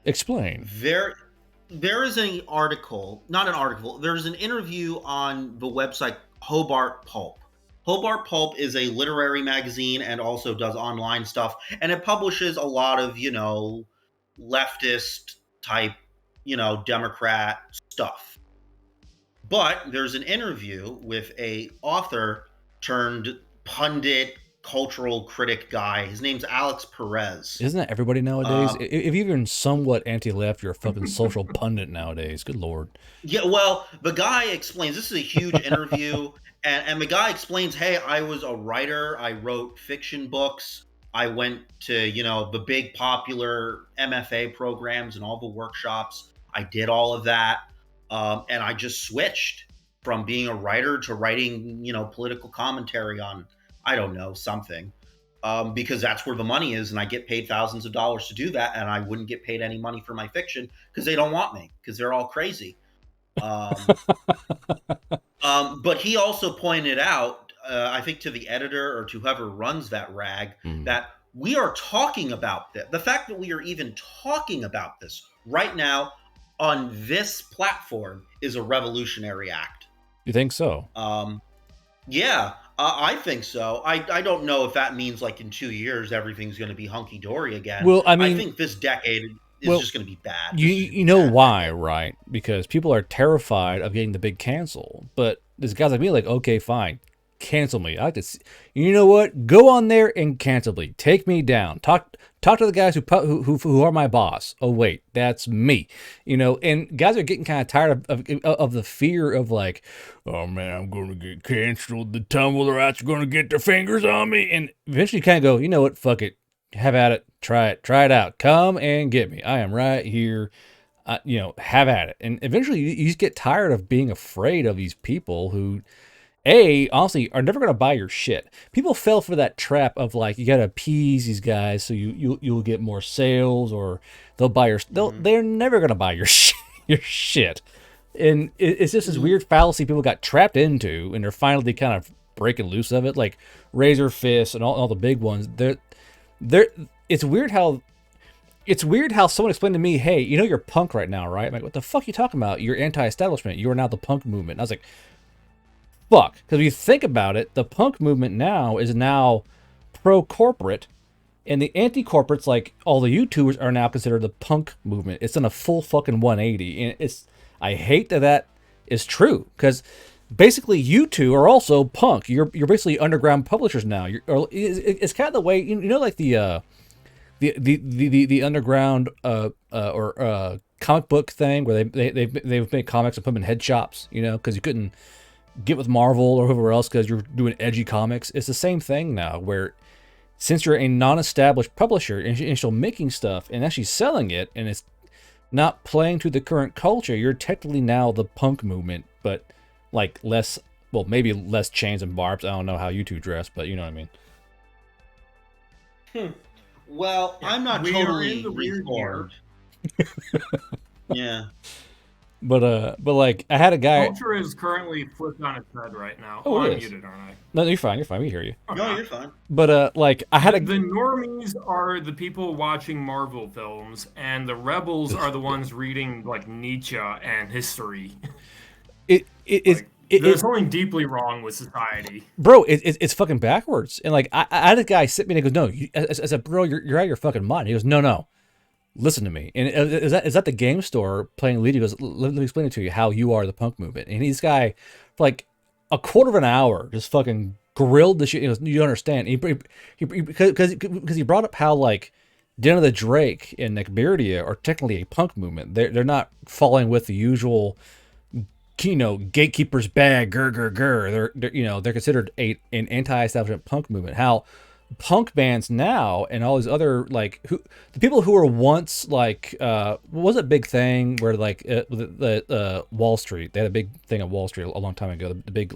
Explain. There is an article, not an article, there's an interview on the website Hobart Pulp. Hobart Pulp is a literary magazine and also does online stuff, and it publishes a lot of, leftist type, Democrat stuff. But there's an interview with a author turned pundit, cultural critic guy. His name's Alex Perez. Isn't that everybody nowadays? If you're even somewhat anti-left, you're a fucking social pundit nowadays. Good Lord. Yeah, well, the guy explains, this is a huge interview, and the guy explains, hey, I was a writer. I wrote fiction books. I went to, the big popular MFA programs and all the workshops. I did all of that. And I just switched from being a writer to writing, political commentary on, I don't know, something. Because that's where the money is. And I get paid thousands of dollars to do that. And I wouldn't get paid any money for my fiction because they don't want me, because they're all crazy. But he also pointed out, I think to the editor or to whoever runs that rag, that we are talking about this. The fact that we are even talking about this right now on this platform is a revolutionary act. You think so? Yeah, I think so. I don't know if that means like in 2 years everything's going to be hunky-dory again. Well, I mean, I think this decade is just going to be bad. You know why, right? Because people are terrified of getting the big cancel. But there's guys like me like, okay, fine. Cancel me. I like to see, you know what? Go on there and cancel me. Take me down. Talk to the guys who are my boss. Oh wait, that's me. And guys are getting kind of tired of the fear of like, oh man, I'm going to get canceled. The tumble rats are going to get their fingers on me, and eventually you kind of go, you know what? Fuck it. Have at it. Try it out. Come and get me. I am right here. Have at it. And eventually you just get tired of being afraid of these people who, honestly, are never going to buy your shit. People fell for that trap of like, you got to appease these guys so you'll get more sales, or they'll buy they're never going to buy your shit. And it's just this weird fallacy people got trapped into, and they're finally kind of breaking loose of it. Like Razor Fist and all the big ones. It's weird how someone explained to me, hey, you're punk right now, right? I'm like, what the fuck are you talking about? You're anti-establishment. You are now the punk movement. And I was like, fuck. Because if you think about it, the punk movement now is now pro-corporate, and the anti-corporates, like all the YouTubers, are now considered the punk movement. It's in a full fucking 180. And I hate that is true, because basically you two are also punk. You're basically underground publishers now. It's kind of the way, like the underground or comic book thing where they've made comics and put them in head shops, because you couldn't get with Marvel or whoever else because you're doing edgy comics. It's the same thing now, where since you're a non-established publisher and you're still making stuff and actually selling it, and it's not playing to the current culture, you're technically now the punk movement, but like less, well, maybe less chains and barbs. I don't know how you two dress, but you know what I mean. Well, yeah, I'm not totally reformed. Yeah. But like I had a guy. Culture is currently flipped on its head right now. Oh, I'm it is. muted, aren't I? No, you're fine. We hear you. Okay. No, you're fine. But like I had the normies are the people watching Marvel films, and the rebels are the ones reading like Nietzsche and history. There's something deeply wrong with society, bro. It's fucking backwards. And like I had a guy sit me and he goes, "No," I said, "Bro, you're out of your fucking mind." He goes, "No. listen to me. And is that the game store playing lead? He goes, let me explain it to you how you are the punk movement. And this guy, for like a quarter of an hour, just fucking grilled the shit. He goes, you don't understand. Because he brought up how like Den of the Drake and Neckbeardia are technically a punk movement. They're not following with the usual, gatekeepers bag, grr. They're considered an anti-establishment punk movement. How punk bands now and all these other the people who were once what was a big thing where the Wall Street, they had a big thing at Wall Street a long time ago, the big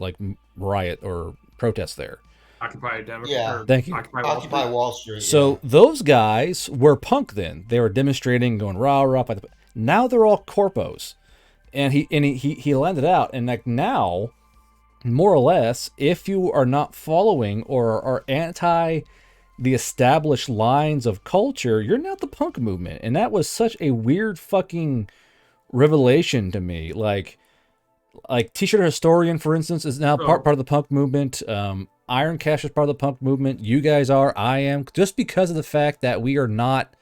riot or protest there. Occupy Democrat. Yeah. Thank you. Occupy Wall Street. So those guys were punk then. They were demonstrating, going rah rah. Now they're all corpos, and he landed out, and now, more or less, if you are not following or are anti the established lines of culture, you're not the punk movement. And that was such a weird fucking revelation to me. Like T-shirt Historian, for instance, is now part of the punk movement. Iron Cash is part of the punk movement. You guys are. I am. Just because of the fact that we are not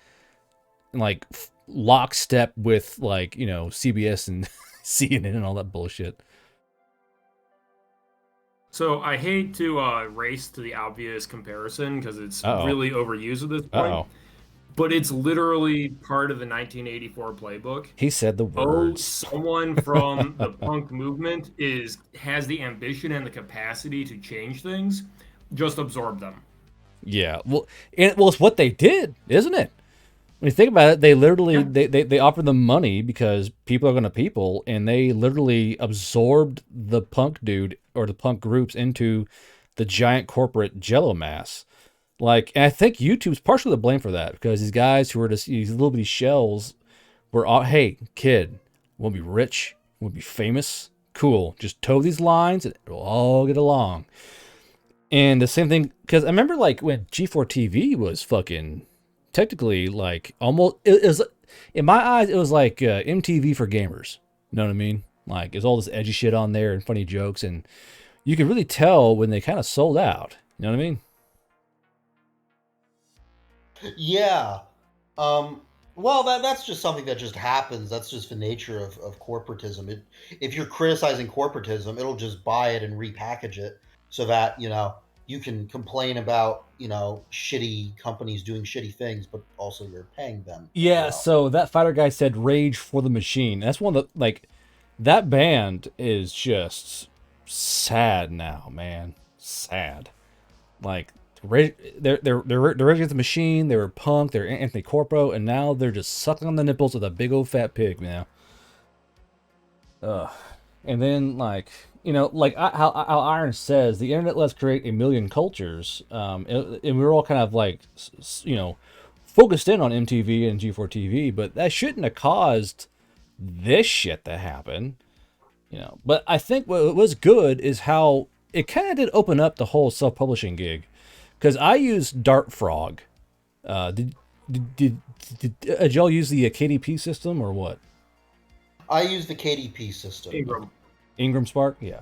lockstep with CBS and CNN and all that bullshit. So I hate to race to the obvious comparison because it's Uh-oh. really overused at this point. Uh-oh. But it's literally part of the 1984 playbook. He said the words. Someone from the punk movement has the ambition and the capacity to change things. Just absorb them. Yeah. Well, it's what they did, isn't it? When you think about it, they literally they offered them money because people are going to people, and they literally absorbed the punk dude or the punk groups into the giant corporate jello mass. And I think YouTube's partially to blame for that, because these guys who are just these little bitty shells were all, hey, kid, we'll be rich, we'll be famous, cool. Just toe these lines and we'll all get along. And the same thing, because I remember when G4 TV was fucking technically almost, it was, in my eyes, it was like MTV for gamers. You know what I mean? There's all this edgy shit on there and funny jokes, and you could really tell when they kind of sold out. You know what I mean? Yeah. Well, that's just something that just happens. That's just the nature of corporatism. If you're criticizing corporatism, it'll just buy it and repackage it so that, you can complain about, shitty companies doing shitty things, but also you're paying them. Yeah, so that fighter guy said Rage for the Machine. That's one of the, that band is just sad now, man. Sad. They're Rage Against the Machine, they were punk, they're Anthony Corpo, and now they're just sucking on the nipples of a big old fat pig, man. And then, how Iron says, the internet lets create a million cultures, and we're all kind of focused in on MTV and G4 TV, but that shouldn't have caused this shit to happen, But I think what was good is how it kind of did open up the whole self-publishing gig. Because I used Dart Frog. Did y'all use the KDP system or what? I use the KDP system. Ingram Spark, yeah.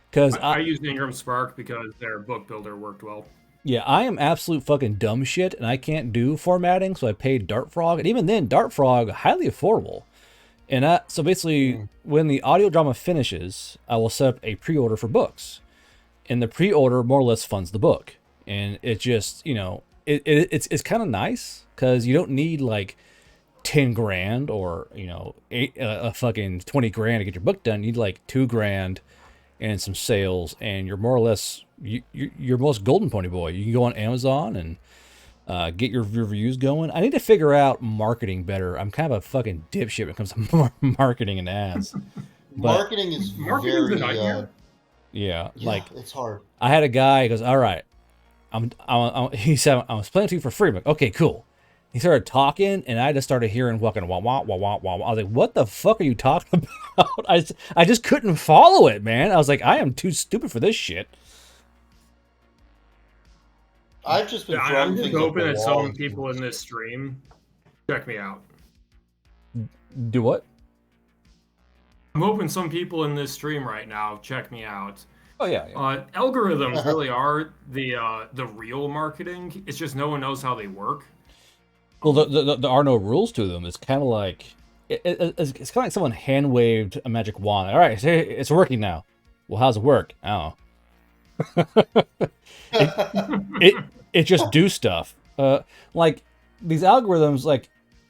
Because I used Ingram Spark because their book builder worked well. Yeah, I am absolute fucking dumb shit, and I can't do formatting, so I paid Dart Frog, and even then, Dart Frog highly affordable. And so basically, when the audio drama finishes, I will set up a pre-order for books, and the pre-order more or less funds the book. And it just, it's kind of nice because you don't need 10 grand or, a fucking 20 grand to get your book done. You need $2 grand and some sales, and you're more or less, you're most golden pony boy. You can go on Amazon and get your reviews going. I need to figure out marketing better. I'm kind of a fucking dipshit when it comes to marketing and ads. Marketing is very, yeah, it's hard. I had a guy, he goes, all right. He said, I was playing to you for free. I'm like, okay, cool. He started talking, and I just started hearing fucking wah, wah, wah, wah, wah. I was like, what the fuck are you talking about? I just couldn't follow it, man. I was like, I am too stupid for this shit. I've just been I'm just hoping that some people in this stream check me out. Do what? I'm hoping some people in this stream right now check me out. Oh yeah. Algorithms really are the real marketing. It's just no one knows how they work. Well, there are no rules to them. It's kind of like it's kind of like someone hand waved a magic wand. All right, it's working now. Well, how's it work? I don't know. It just do stuff. Like these algorithms, like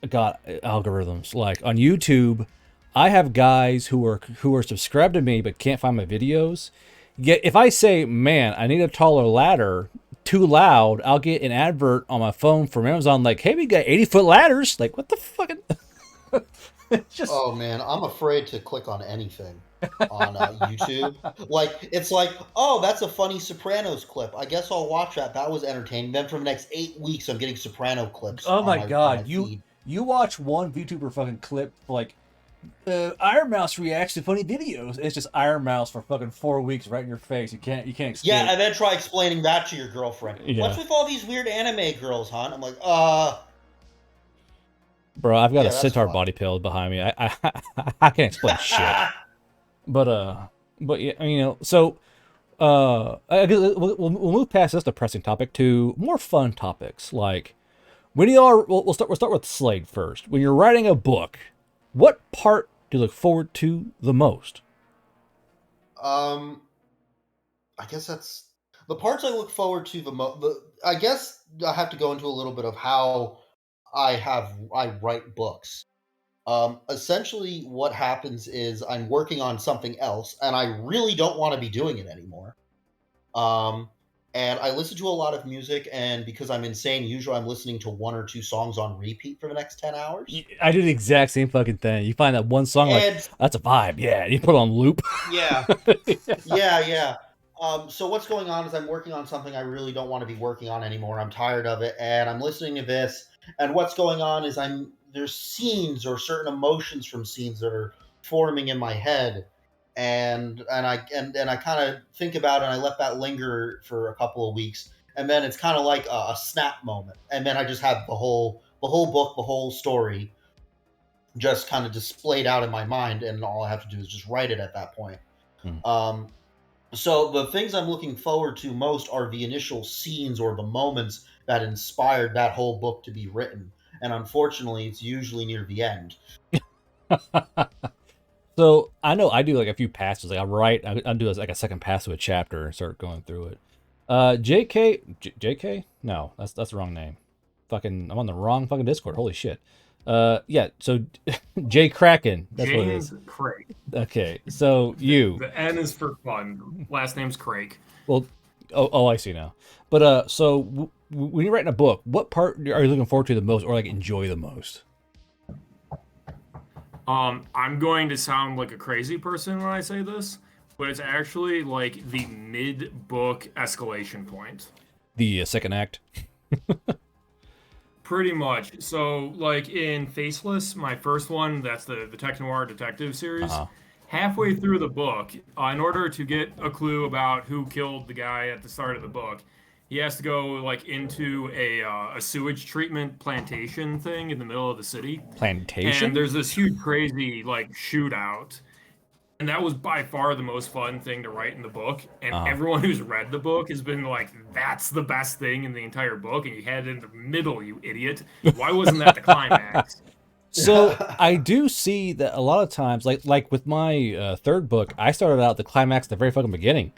God, algorithms. Like on YouTube, I have guys who are subscribed to me but can't find my videos. Yet if I say, "Man, I need a taller ladder," too loud, I'll get an advert on my phone from Amazon like, "Hey, we got 80-foot ladders." Like, what the fucking? It's just Oh man, I'm afraid to click on anything on YouTube. Like it's like, oh, that's a funny Sopranos clip. I guess I'll watch that. That was entertaining. Then for the next 8 weeks, I'm getting Soprano clips. oh on my on God, feed. you watch one VTuber fucking clip like Iron Mouse reacts to funny videos. It's just Iron Mouse for fucking 4 weeks right in your face. You can't escape. Yeah, and then try explaining that to your girlfriend. Yeah. What's with all these weird anime girls, hon? I'm like, Bro, I've got Yeah, a that's sitar fine. body pillow behind me. I can't explain shit. But yeah, you know, so I guess we'll move past this depressing topic to more fun topics. Like when you are, we'll start with Slade first. When you're writing a book, what part do you look forward to the most? I guess that's the parts I look forward to the most. I guess I have to go into a little bit of how I write books. Essentially, what happens is I'm working on something else, and I really don't want to be doing it anymore. Um, and I listen to a lot of music, and because I'm insane, usually I'm listening to 1 or 2 songs on repeat for the next 10 hours. I do the exact same fucking thing. You find that one song like And that's a vibe, yeah, and you put it on loop. yeah, yeah. So what's going on is I'm working on something I really don't want to be working on anymore. I'm tired of it, and I'm listening to this. And what's going on is there's scenes or certain emotions from scenes that are forming in my head, and I kind of think about it, and I let that linger for a couple of weeks, and then it's kind of like a snap moment, and then I just have the whole book, the whole story, just kind of displayed out in my mind, and all I have to do is just write it at that point. Hmm. So the things I'm looking forward to most are the initial scenes or the moments that inspired that whole book to be written. And unfortunately, it's usually near the end. So I know I do like a few passes. Like I'll do like a second pass of a chapter and start going through it. JK? No, that's the wrong name. Fucking, I'm on the wrong fucking Discord. Holy shit. Yeah. So Jay Kraken. That's what it is. James Craig. Okay. So you. The N is for fun. Last name's Craig. Well. Oh, I see now. But so when you're writing a book, what part are you looking forward to the most, or like enjoy the most? I'm going to sound like a crazy person when I say this, but it's actually like the mid-book escalation point. The second act. Pretty much. So, like in Faceless, my first one, that's the Tech Noir detective series. Uh-huh. Halfway through the book, in order to get a clue about who killed the guy at the start of the book, he has to go like into a sewage treatment plantation thing in the middle of the city. Plantation. And there's this huge, crazy like shootout, and that was by far the most fun thing to write in the book. And everyone who's read the book has been like, "That's the best thing in the entire book," and you had it in the middle, you idiot. Why wasn't that the climax? So I do see that a lot of times, like with my third book, I started out the climax at the very fucking beginning,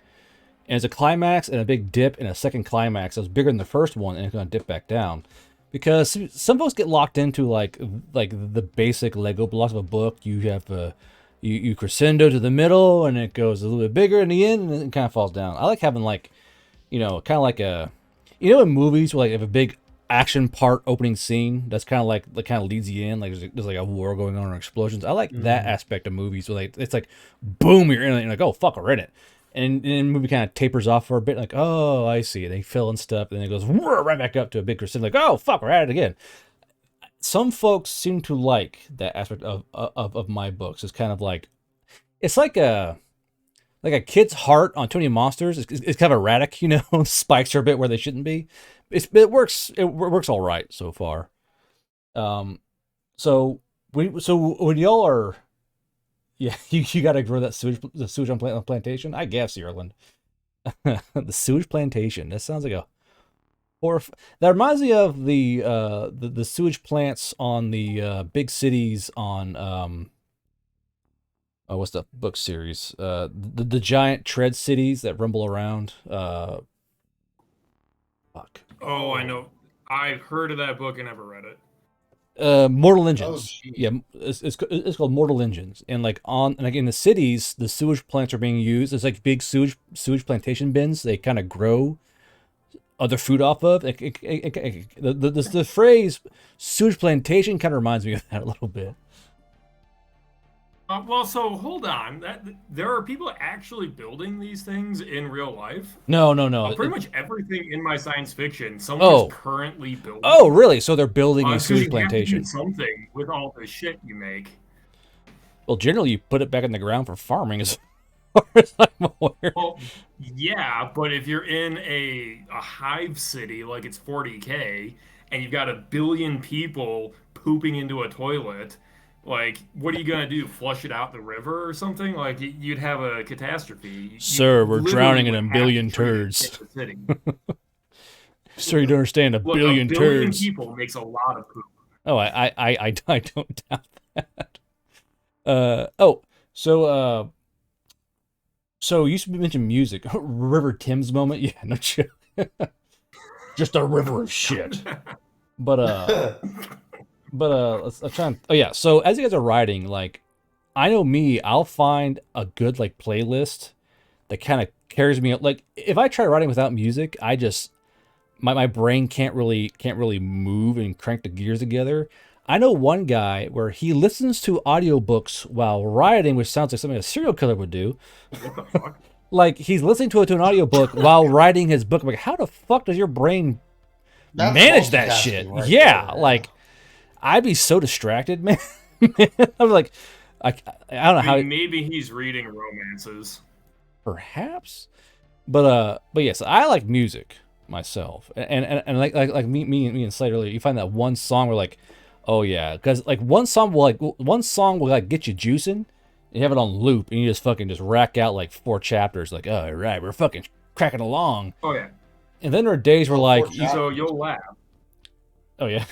and it's a climax and a big dip and a second climax that was bigger than the first one, and it's going to dip back down, because some folks get locked into like the basic Lego blocks of a book. You have you crescendo to the middle, and it goes a little bit bigger in the end, and then it kind of falls down. I like having like, kind of like in movies where like you have a big action part opening scene that's kind of leads you in, like there's like a war going on or explosions. I like that aspect of movies where like it's like boom, you're in it, and you're like, oh fuck, we're in it, and then the movie kind of tapers off for a bit, like, oh I see, they fill and stuff, and then it goes right back up to a big crescendo, like, oh fuck, we're at it again. Some folks seem to like that aspect of my books. It's kind of like, it's like a kid's heart on Tony Monsters. It's kind of erratic, spikes are a bit where they shouldn't be. It works all right so far. So when y'all are, yeah, you got to grow the sewage on plantation. I guess, Ireland. The sewage plantation. That sounds like a That reminds me of the sewage plants on the big cities on oh, what's the book series? The giant tread cities that rumble around. Fuck. Oh, I know. I've heard of that book and never read it. Mortal Engines. geez. Yeah, it's called Mortal Engines, and like in the cities, the sewage plants are being used. It's like big sewage plantation bins. They kind of grow other food off of. The phrase sewage plantation kind of reminds me of that a little bit. Well, so hold on. There are people actually building these things in real life. No. Pretty much everything in my science fiction, someone is currently building. Oh, really? So they're building a 'cause sewage you have to do plantation. something with all the shit you make. Well, generally you put it back in the ground for farming, as far as I'm aware. Well, yeah, but if you're in a hive city like it's 40K and you've got 1 billion people pooping into a toilet, like, what are you gonna do? Flush it out the river or something? Like, you'd have a catastrophe. Sir, we're literally drowning in would a have billion to treat turds. the city. Sir, you don't understand. A Look, billion 1 billion turds. people makes a lot of poop. Oh, I don't doubt that. So you mentioned music. River Tim's moment. Yeah, no shit. Just a river of shit. But let's try and, oh yeah. So as you guys are writing, like, I know me, I'll find a good like playlist that kind of carries me. Like, if I try writing without music, I just my brain can't really move and crank the gears together. I know one guy where he listens to audiobooks while writing, which sounds like something a serial killer would do. What the fuck? Like, he's listening to an audiobook while writing his book. I'm like, how the fuck does your brain manage that shit? Right Yeah, there, like, I'd be so distracted, man. I'm like, I don't know how. Maybe he's reading romances. Perhaps, but yes, I like music myself, and like me and Slade earlier, you find that one song where like, oh yeah, because like one song will like get you juicing. You have it on loop, and you just fucking just rack out like 4 chapters. Like, oh right, we're fucking cracking along. Oh yeah. And then there are days where like, So you'll laugh. oh yeah,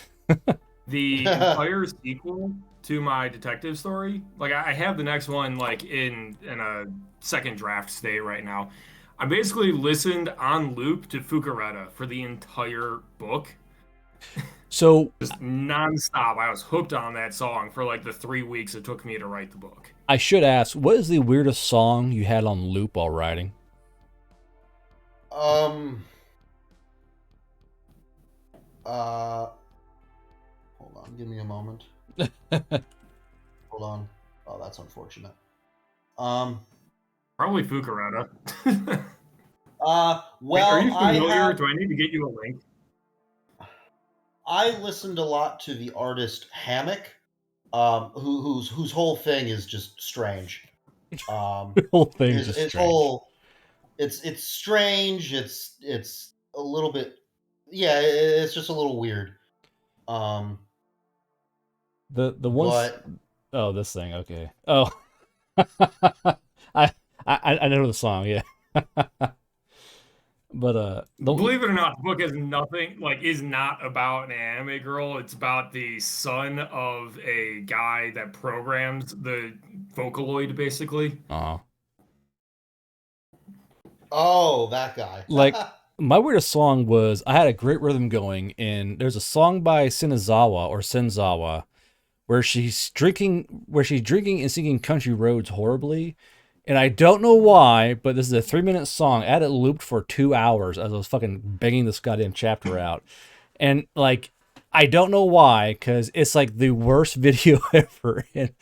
The entire sequel to my detective story, like I have the next one like in a second draft state right now. I basically listened on loop to Fukareta for the entire book. so Just nonstop. I was hooked on that song for like the 3 weeks it took me to write the book. I should ask, what is the weirdest song you had on loop while writing? Hold on, give me a moment. Hold on. Oh, that's unfortunate. Probably Fukareta. Well, are you familiar? Do I need to get you a link? I listened a lot to the artist Hammock, whose whole thing is just strange. The whole thing is just strange. It's strange. It's a little bit, yeah. It's just a little weird. The one. But, oh, this thing. Okay. Oh, I know the song. Yeah. But believe it or not, the book has nothing, like, is not about an anime girl. It's about the son of a guy that programs the Vocaloid, basically. Oh, that guy. Like, my weirdest song was, I had a great rhythm going, and there's a song by Senzawa, where she's drinking and singing Country Roads horribly. And I don't know why, but this is a 3-minute song. I had it looped for 2 hours as I was fucking banging this goddamn chapter out. And like, I don't know why, because it's like the worst video ever. And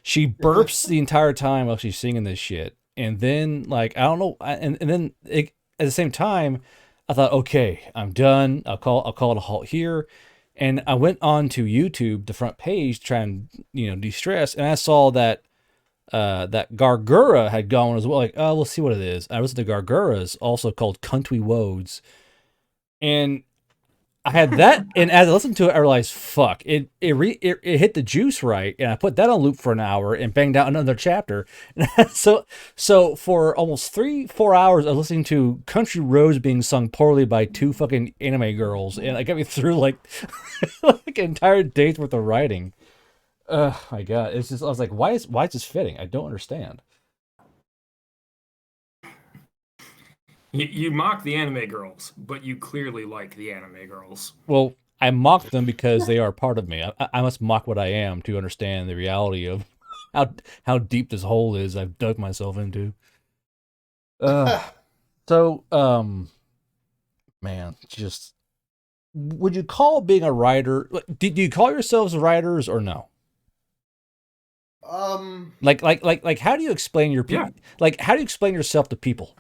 she burps the entire time while she's singing this shit. And then like, I don't know. And then at the same time, I thought, okay, I'm done. I'll call it a halt here. And I went on to YouTube, the front page, to try and, de-stress. And I saw that that Gargura had gone as well. Like, oh, we'll see what it is. I was at the Garguras, also called Country Woads. And I had that, and as I listened to it, I realized, fuck, it hit the juice right, and I put that on loop for an hour and banged out another chapter. So for almost 3-4 hours of listening to Country Roads being sung poorly by two fucking anime girls, and it got me through like like an entire day's worth of writing. My God, it's just I was like, why is this fitting? I don't understand. You mock the anime girls, but you clearly like the anime girls. Well, I mock them because they are part of me. I must mock what I am to understand the reality of how deep this hole is I've dug myself into. So, man, just would you call being a writer? Do you call yourselves writers or no? Like, how do you explain your people? Yeah. Like, how do you explain yourself to people?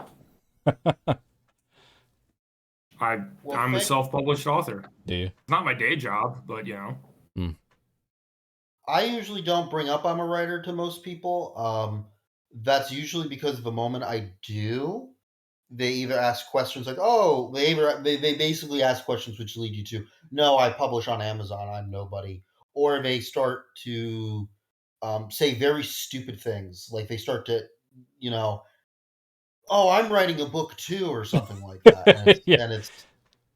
I'm a self-published author. Do you? It's not my day job, but you know. I usually don't bring up I'm a writer to most people. That's usually because of the moment I do, they either ask questions like, "Oh," they basically ask questions which lead you to, "No, I publish on Amazon. I'm nobody," or they start to say very stupid things, like they start to, you know, "Oh, I'm writing a book too," or something like that, Yeah.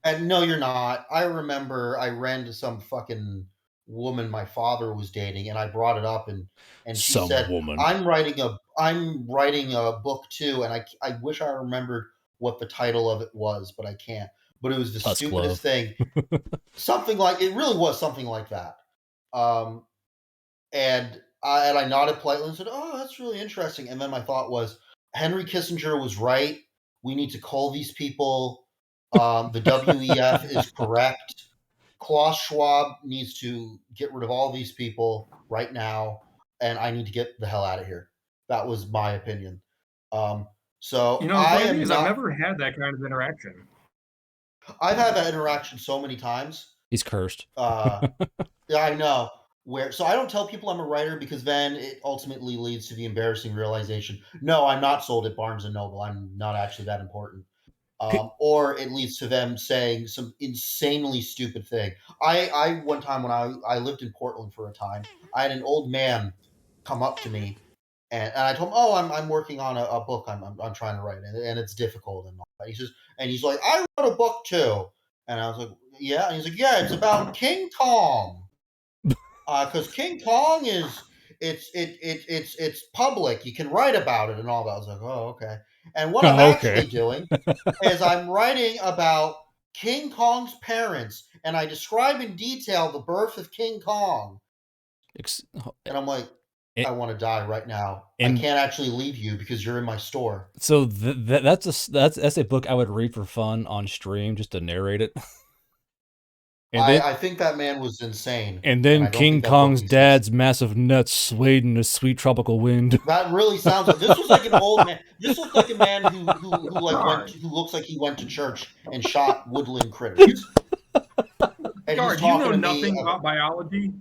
and no, you're not. I remember I ran to some fucking woman my father was dating, and I brought it up, and she Some said, woman. I'm writing a book too," and I wish I remembered what the title of it was, but I can't. But it was the Tusk stupidest Love. thing. Something like it really was something like that. Um, and I nodded politely and said, "Oh, that's really interesting." And then my thought was, Henry Kissinger was right. We need to call these people. The WEF is correct. Klaus Schwab needs to get rid of all these people right now, and I need to get the hell out of here. That was my opinion. So You know, the I funny thing am is, I've not. never had that kind of interaction. I've had that interaction so many times. He's cursed. Yeah, I know. So I don't tell people I'm a writer because then it ultimately leads to the embarrassing realization, no, I'm not sold at Barnes and Noble. I'm not actually that important. Or it leads to them saying some insanely stupid thing. I one time when I lived in Portland for a time, I had an old man come up to me, and I told him, "Oh, I'm working on a book. I'm trying to write, and it's difficult and all that." He's like, "I wrote a book too," and I was like, "Yeah," and he's like, "Yeah, it's about King Kong, because King Kong is it's public. You can write about it and all that." I was like, "Oh, okay." And what I'm Okay. actually doing is I'm writing about King Kong's parents, and I describe in detail the birth of King Kong. And I'm like, I want to die right now. I can't actually leave you because you're in my store. So that's a book I would read for fun on stream just to narrate it. I think that man was insane. And then I don't King think that book Kong's exists. dad's massive nuts swayed in a sweet tropical wind. That really sounds like this was like an old man. This looked like a man who looks like he went to church and shot woodland critters. And Guard, he's you know talking to nothing me about biology.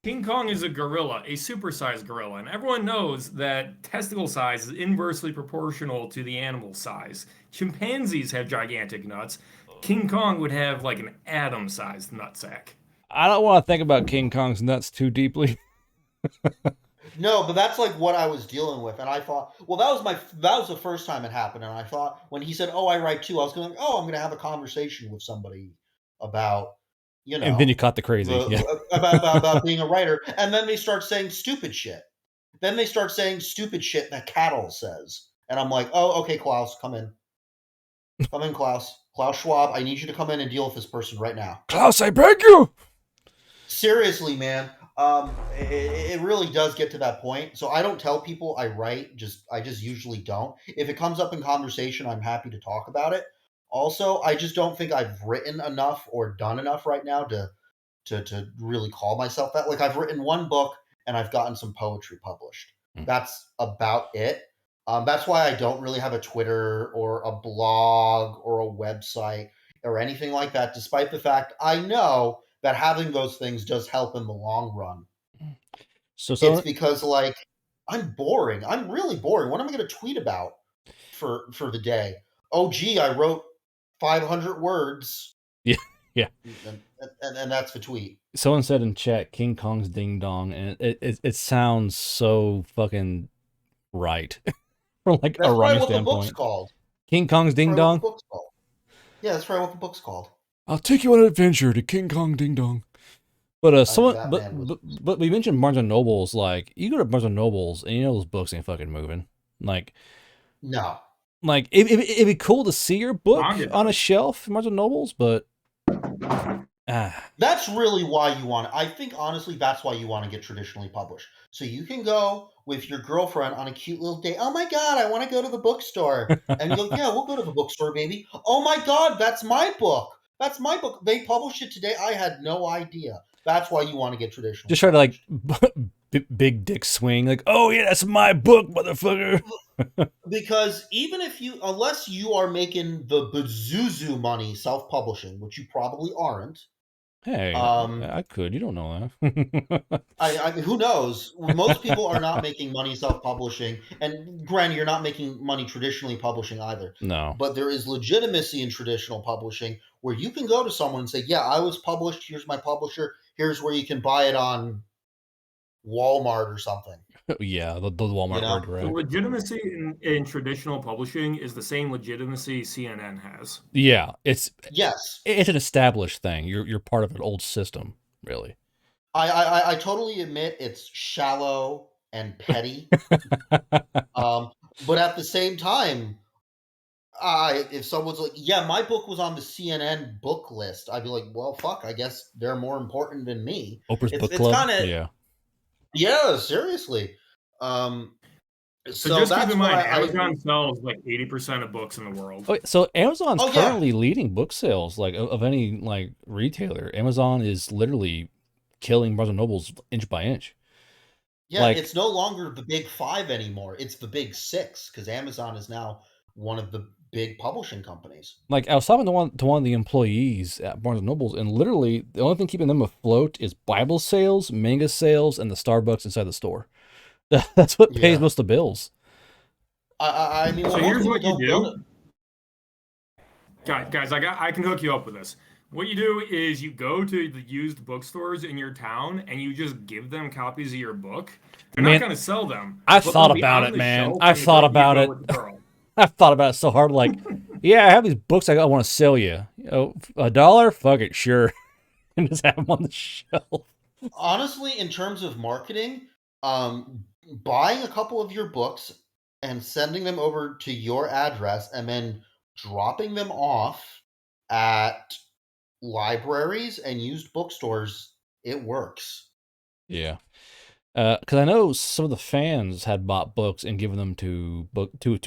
King Kong is a gorilla, a supersized gorilla, and everyone knows that testicle size is inversely proportional to the animal size. Chimpanzees have gigantic nuts. King Kong would have like an atom-sized nutsack. I don't want to think about King Kong's nuts too deeply. No, but that's like what I was dealing with, and I thought, well, that was the first time it happened, and I thought when he said, "Oh, I write too," I was going, "Oh, I'm going to have a conversation with somebody about, And then you caught the crazy. Yeah. about being a writer," and then they start saying stupid shit. Then they start saying stupid shit that Cattle says, and I'm like, "Oh, okay, Klaus, come in, Klaus Schwab. I need you to come in and deal with this person right now." Klaus, I beg you. Seriously, man. It really does get to that point. So I don't tell people I write. I just usually don't. If it comes up in conversation, I'm happy to talk about it. Also, I just don't think I've written enough or done enough right now to really call myself that. Like I've written one book and I've gotten some poetry published. That's about it. That's why I don't really have a Twitter or a blog or a website or anything like that, despite the fact I know that having those things does help in the long run. So it's because like I'm boring. I'm really boring. What am I going to tweet about for the day? Oh, gee, I wrote 500 words. Yeah. Yeah. And that's the tweet. Someone said in chat, King Kong's Ding Dong, and it sounds so fucking right from like That's a probably writing what the book's standpoint. called. King Kong's Ding Probably what Dong? the book's called. Yeah, that's probably what the book's called. I'll take you on an adventure to King Kong Ding Dong. But someone, that but, man was- but we mentioned Barnes and Nobles. Like, you go to Barnes and Nobles, and you know those books ain't fucking moving. Like, No. it'd be cool to see your book Manga on a does. shelf in Barnes and Nobles, but That's really why you want it. I think honestly that's why you want to get traditionally published. So you can go with your girlfriend on a cute little date. Oh my god, I want to go to the bookstore. And you go, yeah, we'll go to the bookstore, baby. Oh my god, that's my book. That's my book. They published it today. I had no idea. That's why you want to get traditional. just try to like big dick swing, like, oh yeah, that's my book, motherfucker. Because even if you, unless you are making the Bazuzu money self-publishing, which you probably aren't, Hey, Um, I could. You don't know that. I mean, who knows? Most people are not making money self-publishing, and granted, you're not making money traditionally publishing either. No. But there is legitimacy in traditional publishing, where you can go to someone and say, "Yeah, I was published. Here's my publisher. Here's where you can buy it on Walmart or something." Yeah, the Walmart You know? word, The right? legitimacy in traditional publishing is the same legitimacy CNN has. Yeah, it's Yes, an established thing. You're part of an old system, really. I totally admit it's shallow and petty. But at the same time, if someone's like, "Yeah, my book was on the CNN book list," I'd be like, "Well, fuck. I guess they're more important than me." Oprah's It's- Book it's Club. kinda- Yeah. Yeah, seriously. So So just keep that's in mind, why I Amazon sells like 80% of books in the world. Oh, so Amazon's Oh, yeah. currently leading book sales, like of any like retailer. Amazon is literally killing Barnes and Nobles inch by inch. yeah, like- it's no longer the big five anymore. It's the big six because Amazon is now one of the big publishing companies. Like I was talking to one of the employees at Barnes and Nobles, and literally the only thing keeping them afloat is Bible sales, manga sales, and the Starbucks inside the store. That's what pays Yeah. most of the bills. I mean, So most here's people what you don't do. go to- Guys, I can hook you up with this. What you do is you go to the used bookstores in your town and you just give them copies of your book. They're Man, not going to sell them. I've but thought they'll be about on it, the man. shelf I've when thought you about go it. with the girl. I've thought about it so hard. Like, yeah, I have these books I want to sell you. $1? Fuck it, sure. And just have them on the shelf. Honestly, in terms of marketing, buying a couple of your books and sending them over to your address and then dropping them off at libraries and used bookstores, it works. Yeah. Because I know some of the fans had bought books and given them to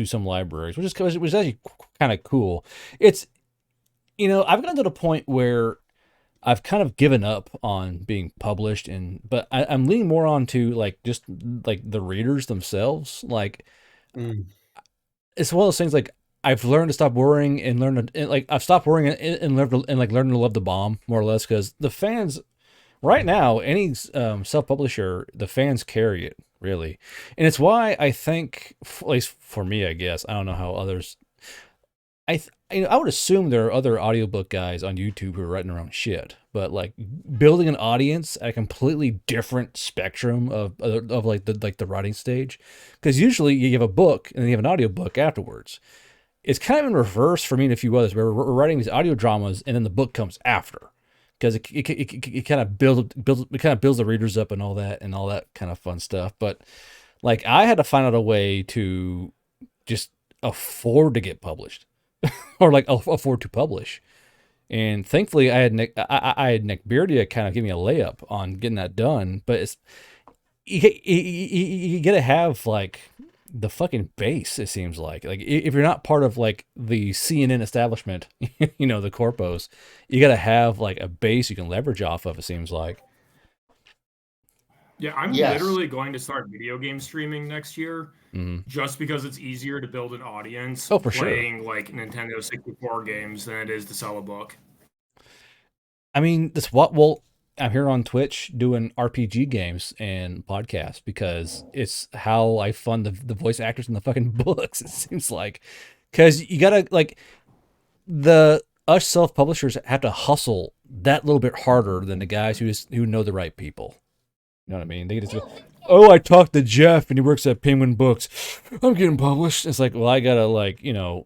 some libraries, which is actually kind of cool. It's, I've gotten to the point where I've kind of given up on being published, but I'm leaning more on to like just like the readers themselves. Like, it's one of those things. Like, I've learned to stop worrying and I've stopped worrying and learning to love the bomb more or less, because the fans. Right now, any self-publisher, the fans carry it, really. And it's why I think, at least for me, I guess, I don't know how others... I would assume there are other audiobook guys on YouTube who are writing their own shit, but like building an audience at a completely different spectrum of like the writing stage, because usually you have a book and then you have an audiobook afterwards. It's kind of in reverse for me and a few others, where we're writing these audio dramas and then the book comes after. Because it kind of builds the readers up and all that kind of fun stuff. But like, I had to find out a way to just afford to get published, or like afford to publish. And thankfully, I had Nick Beardia kind of give me a layup on getting that done. But it's you gotta have like the fucking base. It seems like if you're not part of like the CNN establishment, the corpos, you got to have like a base you can leverage off of. It seems like. Yeah, I'm Yes. literally going to start video game streaming next year, Mhm. just because it's easier to build an audience Oh, for sure. playing like Nintendo 64 games than it is to sell a book. I mean, that's what. Well, I'm here on Twitch doing RPG games and podcasts because it's how I fund the voice actors in the fucking books. It seems like, because you gotta like us self-publishers have to hustle that little bit harder than the guys who know the right people. You know what I mean? They just go, oh, I talked to Jeff and he works at Penguin Books. I'm getting published. It's like, well, I gotta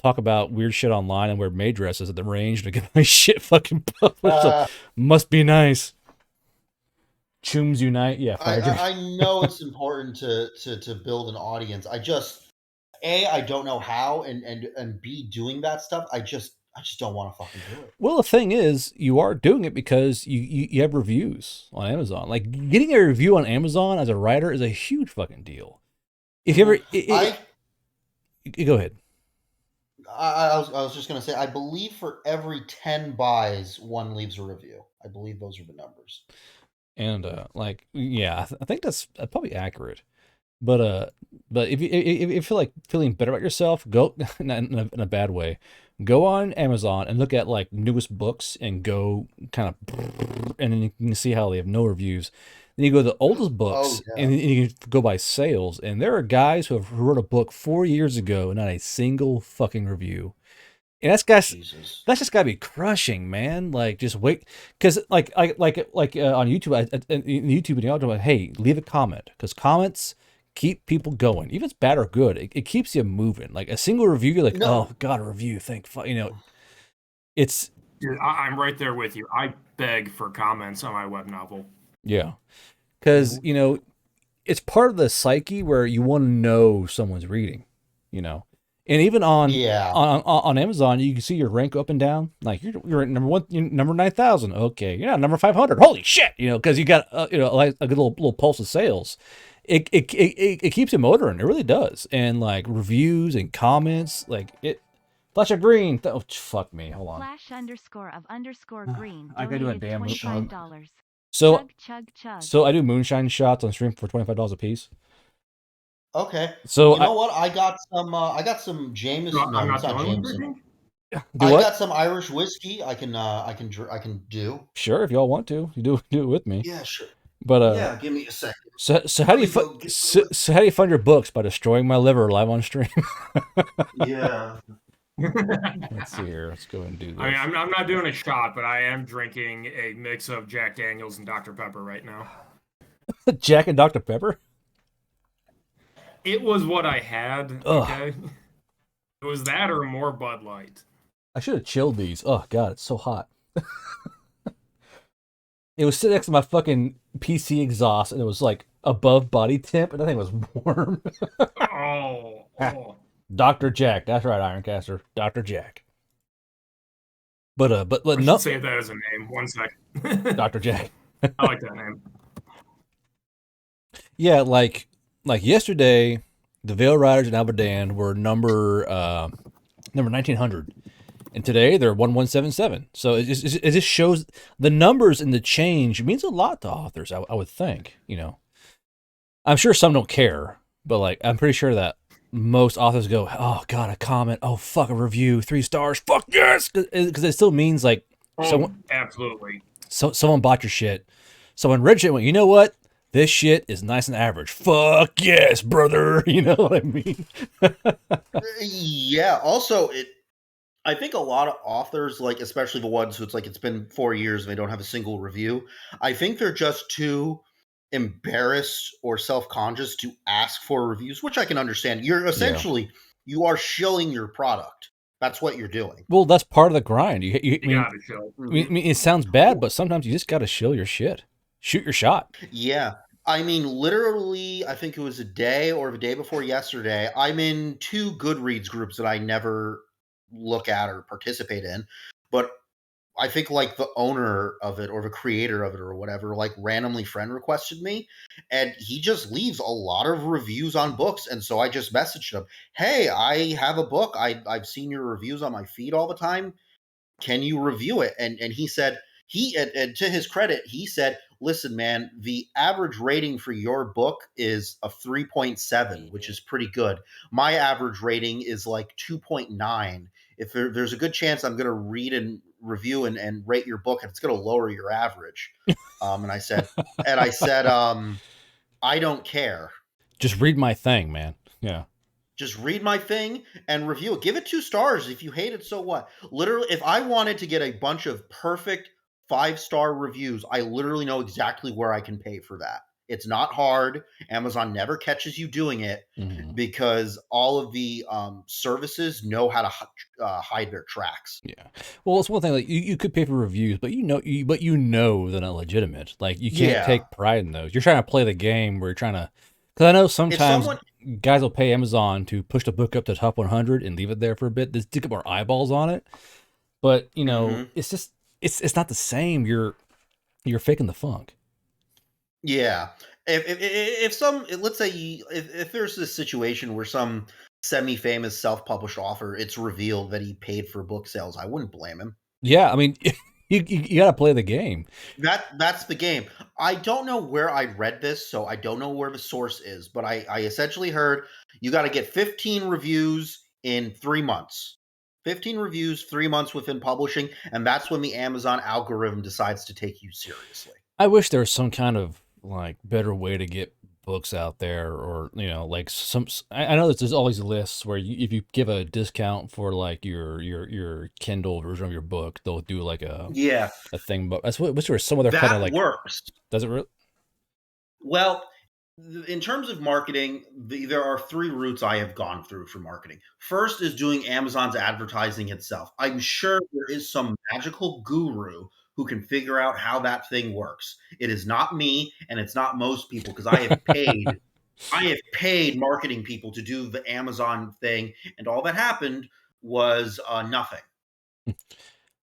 talk about weird shit online and wear maid dresses at the range to get my shit fucking published. So, must be nice. Chooms unite. Yeah. I know it's important to build an audience. I just I don't know how, and B, doing that stuff, I just don't want to fucking do it. Well, the thing is, you are doing it because you have reviews on Amazon. Like, getting a review on Amazon as a writer is a huge fucking deal. If you ever, go ahead. I was just gonna say, I believe for every 10 buys, 1 leaves a review. I believe those are the numbers. And I think that's probably accurate. But if you feel like feeling better about yourself, go in a bad way. Go on Amazon and look at like newest books and go kind of, and then you can see how they have no reviews. Then you go to the oldest books and you can go by sales. And there are guys who wrote a book 4 years ago and not a single fucking review. And that's just gotta be crushing, man. Like, just wait, because like on YouTube, in YouTube, and y'all, hey, leave a comment, because comments keep people going, even if it's bad or good. It keeps you moving. Like a single review, you're like, oh god, a review, it's. I'm right there with you. I beg for comments on my web novel. Yeah, because it's part of the psyche where you want to know someone's reading, And even on Amazon, you can see your rank up and down. Like you're at number 1, number 9,000. Okay, you're not number 500. Holy shit! Because you got a good little pulse of sales. It keeps you motoring. It really does. And like reviews and comments, like it. Flash of green. Oh fuck me. Hold on. Flash_of_green. I gotta do a damn $25. So Chug. So I do moonshine shots on stream for $25 a piece. Okay. So you know what? I got some Jameson. No, it's not Jameson. I got some Irish whiskey. I can do. Sure, if y'all want to, you do it with me. Yeah, sure. But give me a second. So how do you fund your books? By destroying my liver live on stream? Yeah. Let's see here. Let's go ahead and do this. I mean, I'm not doing a shot, but I am drinking a mix of Jack Daniels and Dr. Pepper right now. Jack and Dr. Pepper? It was what I had. Okay. It was that or more Bud Light. I should have chilled these. Oh god, it's so hot. It was sitting next to my fucking PC exhaust, and it was like above body temp, and I think it was warm. Oh. Dr. Jack. That's right, Ironcaster. Dr. Jack. But I should save that as a name. 1 sec. Dr. Jack. I like that name. Yeah, like yesterday, the Veil Riders in Abadan were number 1900, and today they're 1177. So it just shows the numbers and the change means a lot to authors. I would think, I'm sure some don't care, but like I'm pretty sure that most authors go, oh god, a comment, oh fuck, a review, 3 stars, fuck yes, because it still means like someone absolutely. So someone bought your shit. Someone read shit and went, you know what? This shit is nice and average. Fuck yes, brother. You know what I mean? Yeah. Also, I think a lot of authors, like especially the ones who it's been 4 years and they don't have a single review, I think they're just too embarrassed or self-conscious to ask for reviews, which I can understand. You're essentially you are shilling your product. That's what you're doing. Well, that's part of the grind. You gotta shill. I mean, it sounds bad, but sometimes you just gotta shill your shit. Shoot your shot. Yeah. I mean, literally, I think it was a day or the day before yesterday, I'm in 2 Goodreads groups that I never look at or participate in, but I think like the owner of it or the creator of it or whatever, like randomly friend requested me, and he just leaves a lot of reviews on books. And so I just messaged him, hey, I have a book. I've seen your reviews on my feed all the time. Can you review it? And he said, and to his credit, he said, listen, man, the average rating for your book is a 3.7, which is pretty good. My average rating is like 2.9. If there's a good chance I'm going to read and review and rate your book, and it's going to lower your average. And I said, I don't care. Just read my thing, man. Yeah. Just read my thing and review it. Give it 2 stars. If you hate it, so what? Literally, if I wanted to get a bunch of perfect 5-star reviews, I literally know exactly where I can pay for that. It's not hard. Amazon never catches you doing it because all of the services know how to hide their tracks. Yeah. Well, it's one thing, like you could pay for reviews, but you know they're not legitimate. Like you can't take pride in those. You're trying to play the game where you're trying to, because I know sometimes guys will pay Amazon to push the book up to top 100 and leave it there for a bit to get more eyeballs on it. But you know, it's just it's not the same. You're faking the funk. Yeah. If let's say if there's this situation where some semi-famous self-published author, it's revealed that he paid for book sales, I wouldn't blame him. Yeah, I mean, you got to play the game. That's the game. I don't know where I read this, so I don't know where the source is, but I essentially heard you got to get 15 reviews in 3 months. 15 reviews, 3 months within publishing, and that's when the Amazon algorithm decides to take you seriously. I wish there was some kind of like better way to get books out there, or you know, like I know that there's always lists where if you give a discount for like your Kindle version of your book, they'll do like a thing. But that's what some of their kind of like works. Does it really? Well, in terms of marketing, there are 3 routes I have gone through for marketing. First is doing Amazon's advertising itself. I'm sure there is some magical guru who can figure out how that thing works. It is not me, and it's not most people, because I have paid marketing people to do the Amazon thing, and all that happened was nothing.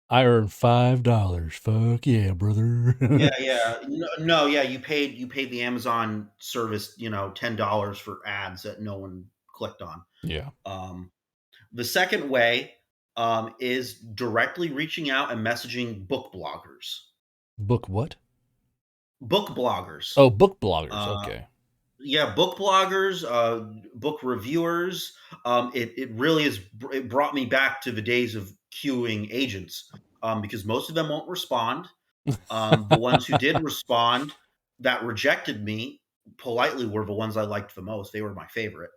I earned $5. Fuck yeah, brother. Yeah. No, yeah. You paid the Amazon service, $10 for ads that no one clicked on. Yeah. The second way is directly reaching out and messaging book bloggers. Book what? Book bloggers. Oh, book bloggers. Okay. Yeah, book bloggers, book reviewers. It really it brought me back to the days of queuing agents, because most of them won't respond. The ones who did respond that rejected me politely were the ones I liked the most. They were my favorite.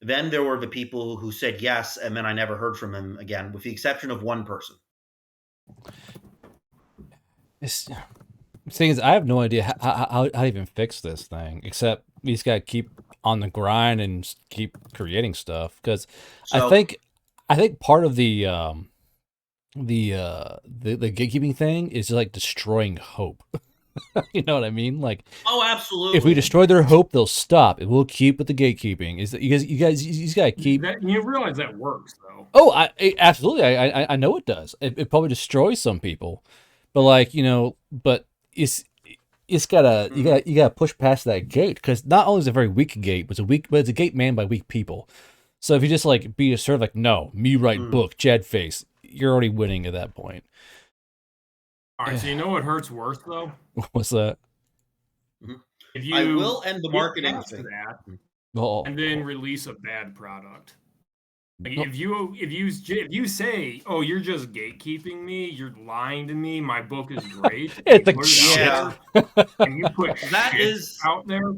Then there were the people who said yes, and then I never heard from them again, with the exception of one person. The thing is, I have no idea how to even fix this thing, except we just got to keep on the grind and keep creating stuff. Because I think part of the gatekeeping thing is like destroying hope. You know what I mean? Like, oh, absolutely. If we destroy their hope, they'll stop, and we'll keep with the gatekeeping. Is that you guys gotta keep. You realize that works, though. Oh, absolutely. I know it does. It probably destroys some people, but like but it's gotta you gotta push past that gate, because not only is it a very weak gate, but it's a gate manned by weak people. So if you just like be sort of like, no, me write book, Jed face, you're already winning at that point. All right, so you know what hurts worse, though? What's that? If you I will end the marketing thing that, Oh. and then release a bad product. Like if you say, "Oh, you're just gatekeeping me. You're lying to me. My book is great." It's like shit. And you put that is out there.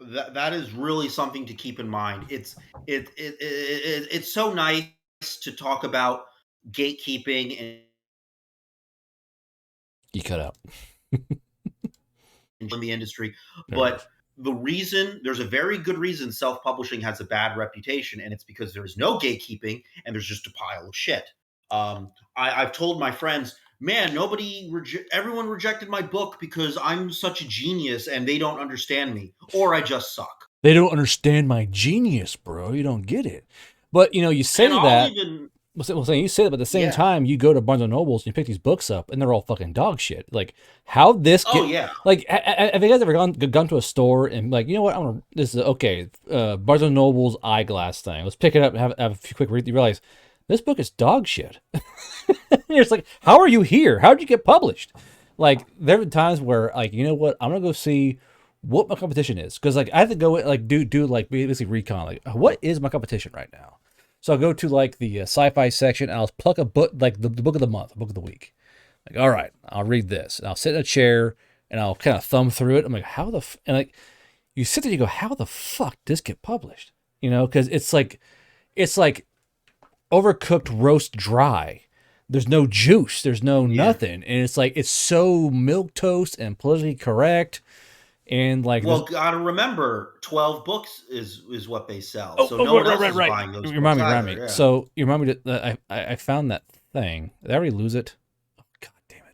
That is really something to keep in mind. It's so nice to talk about gatekeeping and. You cut out. In the industry, but there's a very good reason self-publishing has a bad reputation, and it's because there's no gatekeeping and there's just a pile of shit. I've told my friends, man, everyone rejected my book because I'm such a genius and they don't understand me, or I just suck. They don't understand my genius, bro. You don't get it. But you say that. You say that, but at the same time, you go to Barnes and Nobles and you pick these books up, and they're all fucking dog shit. Like, how this? Like, have you guys ever gone to a store and like, you know what? This is okay. Barnes and Noble's eyeglass thing. Let's pick it up and have a few quick read. You realize this book is dog shit. You're just like, how are you here? How did you get published? Like, there are times where like, you know what? I'm gonna go see what my competition is, because like I have to go like do like basically recon. Like, what is my competition right now? So I'll go to like the sci-fi section and I'll pluck a book, like the book of the month, book of the week. Like, all right, I'll read this. And I'll sit in a chair and I'll kind of thumb through it. I'm like, and like, you sit there and you go, how the fuck did this get published? Because it's like Overcooked roast dry. there's no juice, there's no Yeah. nothing, and it's like it's so milquetoast and politically correct, and like Well, gotta remember, 12 books is what they sell, oh, so oh no one right, else right, is right, buying those right. books Remind me. either. Yeah. So you remind me that I found that thing. Did I already lose it? Oh, God damn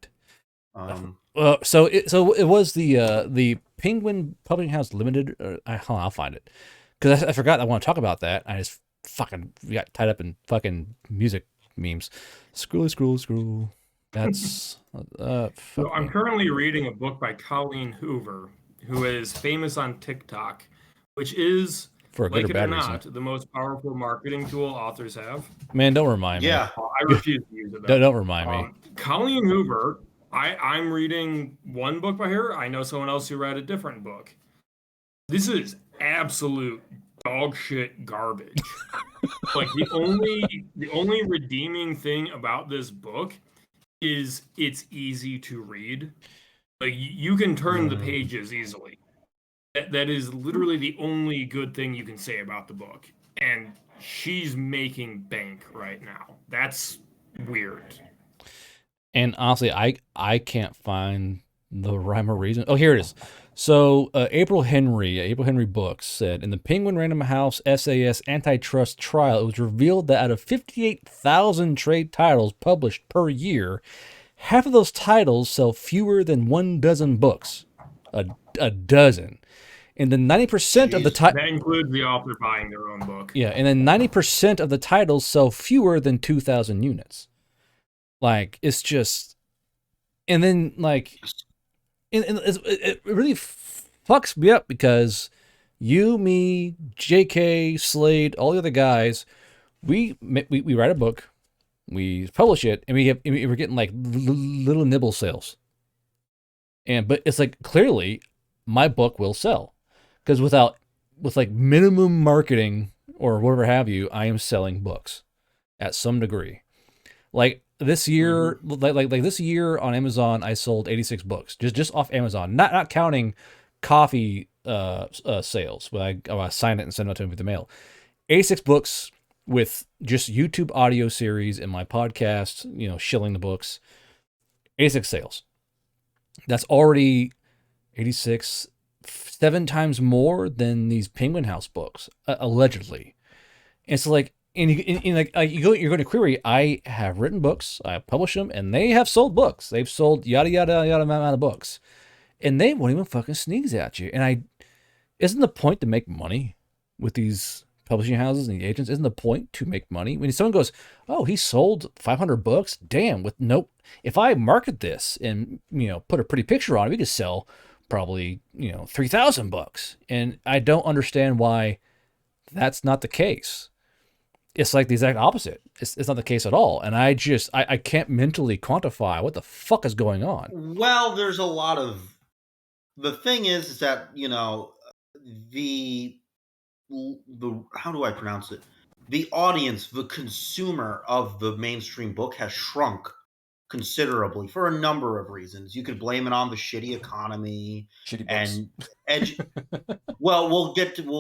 it. So it was the Penguin Publishing House Limited. Hold on, I'll find it because I forgot I want to talk about that. I just fucking got tied up in fucking music memes. Screw. That's So fuck I'm me. currently reading a book by Colleen Hoover, who is famous on TikTok, which is, For a good like or it or bad reason. not, the most powerful marketing tool authors have. Man, don't remind me. Yeah. I refuse to use it, though. Don't remind me. Colleen Hoover, I'm reading one book by her. I know someone else who read a different book. This is absolute dog shit garbage. Like the only redeeming thing about this book is it's easy to read. Like you can turn the pages easily. That is literally the only good thing you can say about the book. And she's making bank right now. That's weird. And honestly, I can't find the rhyme or reason. Oh, here it is. So April Henry Books said, in the Penguin Random House SAS antitrust trial, it was revealed that out of 58,000 trade titles published per year, half of those titles sell fewer than 12 books. A dozen. And then 90% of the That includes the author buying their own book. Yeah, and then 90% of the titles sell fewer than 2,000 units. Like, it's just, and then like, it really fucks me up because you, me, JK, Slade, all the other guys, we write a book, we publish it, and we're getting like little nibble sales. But it's like, clearly my book will sell because with like minimum marketing or whatever have you, I am selling books at some degree. Like this year, like this year on Amazon, I sold 86 books just off Amazon, not counting coffee sales when I sign it and send it to them with the mail. 86 books with just YouTube audio series and my podcast, shilling the books. 86 sales. That's already 86, 7 times more than these Penguin House books, allegedly. And so like, you're going to Query. I have written books, I publish them, and they have sold books. They've sold yada yada yada amount of books, and they won't even fucking sneeze at you. And isn't the point to make money with these publishing houses and the agents? Isn't the point to make money? When someone goes, "Oh, he sold 500 books," damn. If I market this and put a pretty picture on it, we could sell probably 3,000 books. And I don't understand why that's not the case. It's like the exact opposite. It's not the case at all. And I can't mentally quantify what the fuck is going on. Well, there's a lot of, the thing is that, the how do I pronounce it? The audience, the consumer of the mainstream book has shrunk considerably for a number of reasons. You could blame it on the shitty economy and well, we'll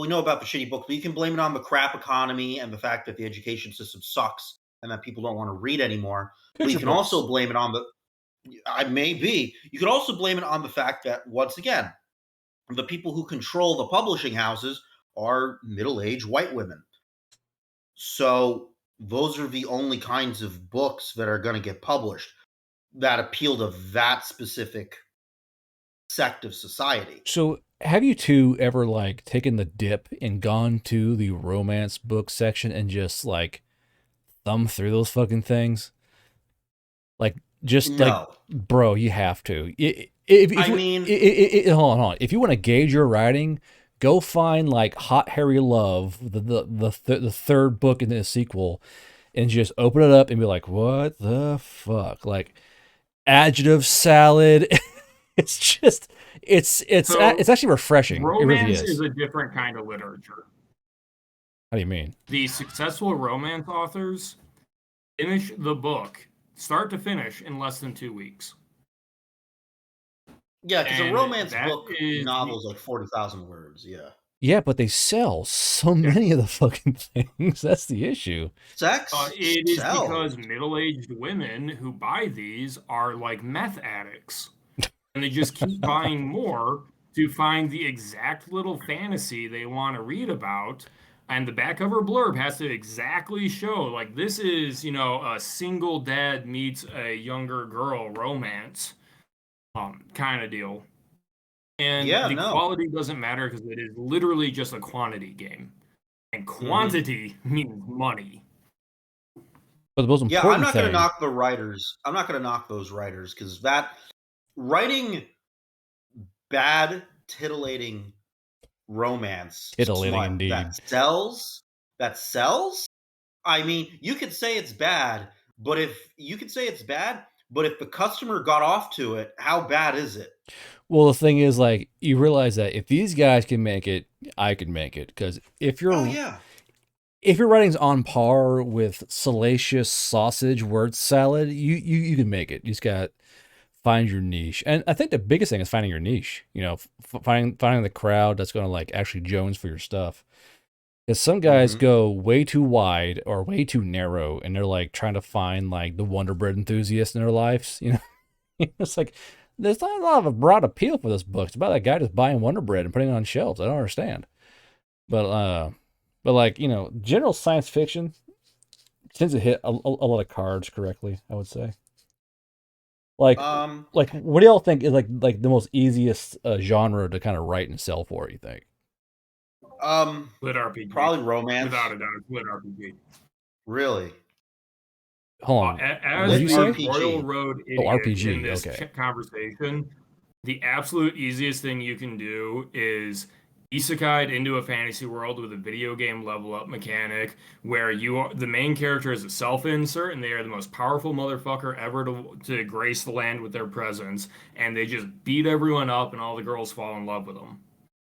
know about the shitty books, but you can blame it on the crap economy and the fact that the education system sucks and that people don't want to read anymore. But you can also blame it on you could also blame it on the fact that, once again, the people who control the publishing houses are middle-aged white women. So those are the only kinds of books that are going to get published that appeal to that specific sect of society. So have you two ever like taken the dip and gone to the romance book section and just like thumb through those fucking things? Like just No. like, bro, you have to. Hold on. If you want to gauge your writing, go find like Hot Harry Love, the third book in the sequel, and just open it up and be like, what the fuck? Like adjective salad. It's just it's actually refreshing. Romance it really is. a different kind of literature. How do you mean? The successful romance authors finish the book start to finish in less than 2 weeks. Yeah, because a romance book is novel is like 40,000 words. Yeah. Yeah, but they sell so many of the fucking things. That's the issue. Sex It is sells. because middle-aged women who buy these are like meth addicts, and they just keep buying more to find the exact little fantasy they want to read about. And the back cover blurb has to exactly show, like, this is, a single dad meets a younger girl romance, kind of deal. And Yeah, the no. quality doesn't matter because it is literally just a quantity game. And quantity means money. But the most Yeah, important I'm not going to thing, knock the writers. I'm not going to knock those writers because that writing bad, titillating romance titillating smut indeed. that sells. I mean, you could say it's bad, but if the customer got off to it, how bad is it? Well, the thing is, like, you realize that if these guys can make it, I can make it. Because if Oh yeah, your writing's on par with Salacious Sausage word salad, you can make it. You just got find your niche. And I think the biggest thing is finding your niche. Finding the crowd that's going to like actually Jones for your stuff. Because some guys go way too wide or way too narrow, and they're like trying to find like the Wonder Bread enthusiast in their lives. It's like there's not a lot of a broad appeal for this book. It's about that guy just buying Wonder Bread and putting it on shelves. I don't understand. But like, general science fiction tends to hit a lot of cards correctly, I would say. Like what do y'all think is like the most easiest genre to kind of write and sell for, you think? Lit RPG. probably romance. Without a doubt, it's lit RPG. Really? Hold on. As What'd you say? the Royal Road idiot RPG, in this okay. conversation, the absolute easiest thing you can do is isekai'd into a fantasy world with a video game level up mechanic where the main character is a self-insert and they are the most powerful motherfucker ever to grace the land with their presence, and they just beat everyone up and all the girls fall in love with them.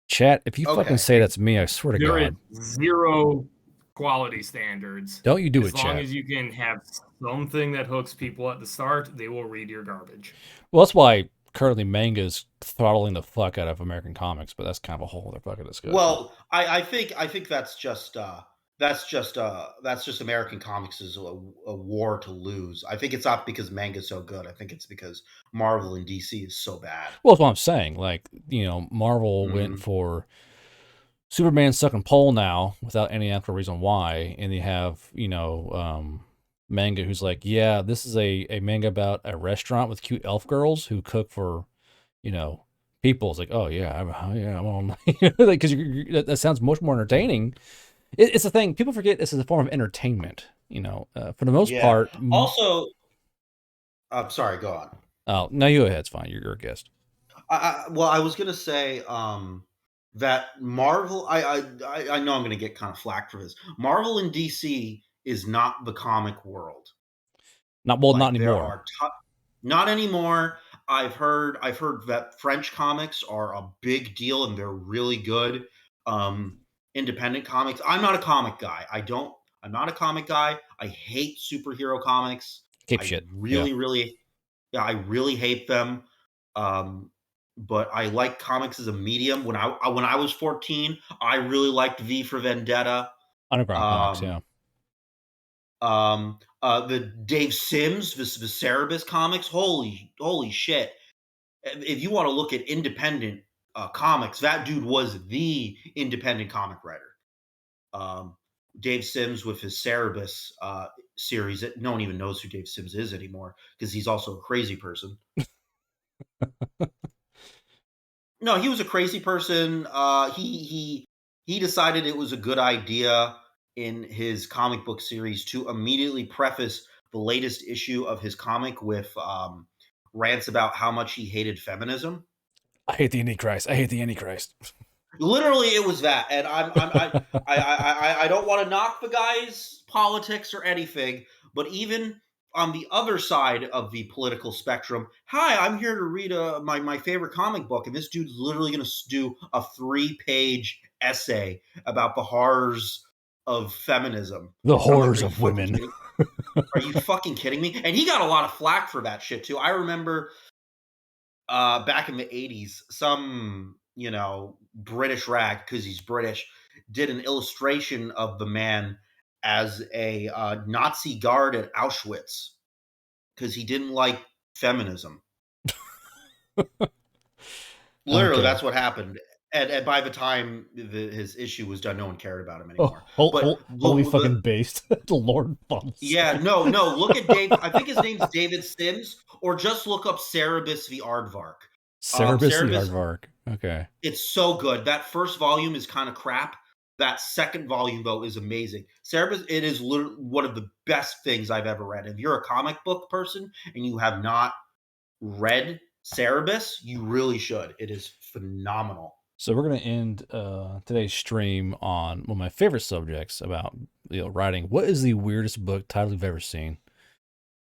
Chat, if you fucking say that's me, I swear to There God. is zero quality standards. Don't you do it, As long chat. as you can have something that hooks people at the start, they will read your garbage. Well, that's why currently manga is throttling the fuck out of American comics, but that's kind of a whole other fucking discussion. Well, I think that's just American comics is a war to lose. I think it's not because manga's so good. I think it's because Marvel and DC is so bad. Well, that's what I'm saying. Like, Marvel went for Superman sucking pole now without any actual reason why, and they have, manga who's like, yeah, this is a manga about a restaurant with cute elf girls who cook for, people. It's like, oh yeah, I'm on, because that sounds much more entertaining. It's the thing people forget. This is a form of entertainment. For the most part. Also, I'm sorry. Go on. Oh no, you go ahead. It's fine. You're a guest. Well, I was gonna say that Marvel. I know I'm gonna get kind of flack for this. Marvel and DC is not the comic world. Not anymore. Not anymore. I've heard that French comics are a big deal and they're really good. Independent comics. I'm not a comic guy. I'm not a comic guy. I hate superhero comics. I really hate them. But I like comics as a medium. When I was 14, I really liked V for Vendetta. Underground comics, yeah. The Dave Sims, the Cerebus comics. Holy shit! If you want to look at independent comics, that dude was the independent comic writer. Dave Sims with his Cerebus series. No one even knows who Dave Sims is anymore because he's also a crazy person. No, he was a crazy person. He decided it was a good idea in his comic book series to immediately preface the latest issue of his comic with rants about how much he hated feminism. I hate the Antichrist. Literally, it was that, and I don't want to knock the guy's politics or anything, but even on the other side of the political spectrum, hi, I'm here to read my favorite comic book, and this dude's literally going to do a 3-page essay about the horrors of feminism. The horrors of women. Are you fucking kidding me? And he got a lot of flack for that shit, too. I remember back in the 80s, some British rag, because he's British, did an illustration of the man as a Nazi guard at Auschwitz because he didn't like feminism. Literally, that's what happened. And by the time his issue was done, no one cared about him anymore. Holy fucking based. Lord Bumps. Yeah, no. Look at Dave. I think his name's David Sims, or just look up Cerebus the Aardvark. Cerebus the Aardvark. Okay. It's so good. That first volume is kind of crap. That second volume, though, is amazing. Cerebus, it is literally one of the best things I've ever read. If you're a comic book person and you have not read Cerebus, you really should. It is phenomenal. So we're going to end today's stream on one of my favorite subjects about writing. What is the weirdest book title you've ever seen?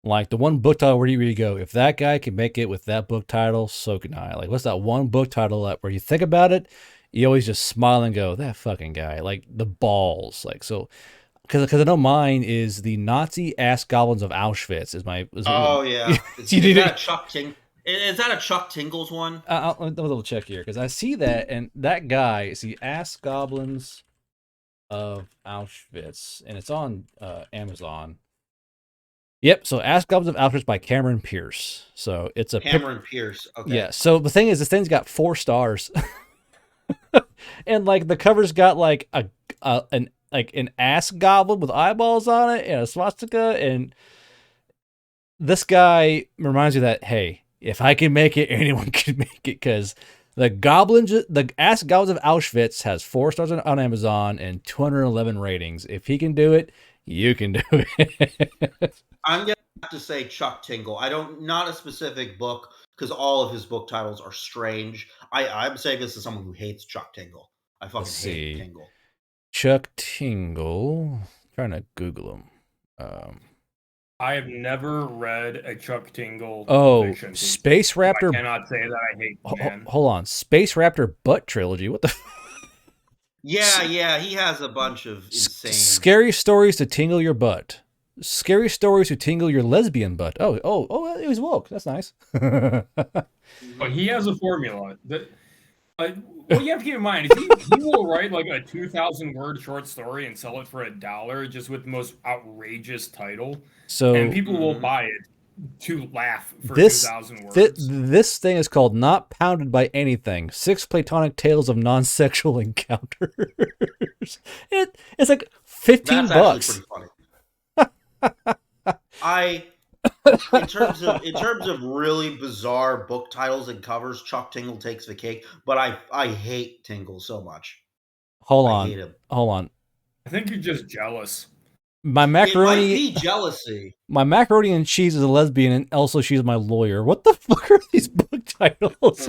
Like the one book title where you really go, if that guy can make it with that book title, so can I. Like, what's that one book title that where you think about it, you always just smile and go, that fucking guy. Like the balls. Like, so, because I know mine is the Nazi ass goblins of Auschwitz. Yeah. Is that a Chuck Tingles one? I'll double check here because I see that, and that guy is the ass goblins of Auschwitz, and it's on Amazon. Yep, so Ask Goblins of Auschwitz by Cameron Pierce. So it's a Cameron Pierce. Okay. Yeah. So the thing is, this thing's got 4 stars, and like the cover's got like an ass goblin with eyeballs on it and a swastika, and this guy reminds you that hey, if I can make it, anyone can make it, because the Ass Goblins of Auschwitz has 4 stars on Amazon and 211 ratings. If he can do it, you can do it. I'm gonna have to say Chuck Tingle. Not a specific book, because all of his book titles are strange. I'm saying this as someone who hates Chuck Tingle. I fucking hate Tingle. Chuck Tingle. I'm trying to Google him. I have never read a Chuck Tingle. fiction. Space Raptor. I cannot say that I hate the man. Hold on, Space Raptor Butt Trilogy. What the? Yeah, he has a bunch of insane. Scary stories to tingle your butt. Scary stories to tingle your lesbian butt. Oh, it was woke. That's nice. But he has a formula. What you have to keep in mind is he will write like a 2,000-word short story and sell it for $1 just with the most outrageous title. And people will buy it to laugh for 2,000 words. This thing is called Not Pounded by Anything. 6 Platonic Tales of Non-Sexual Encounters. It's like $15. That's actually pretty funny. In terms of really bizarre book titles and covers, Chuck Tingle takes the cake. But I hate Tingle so much. Hold I hate him. on. I think you're just jealous. It might be jealousy. My macaroni and cheese is a lesbian, and also she's my lawyer. What the fuck are these book titles?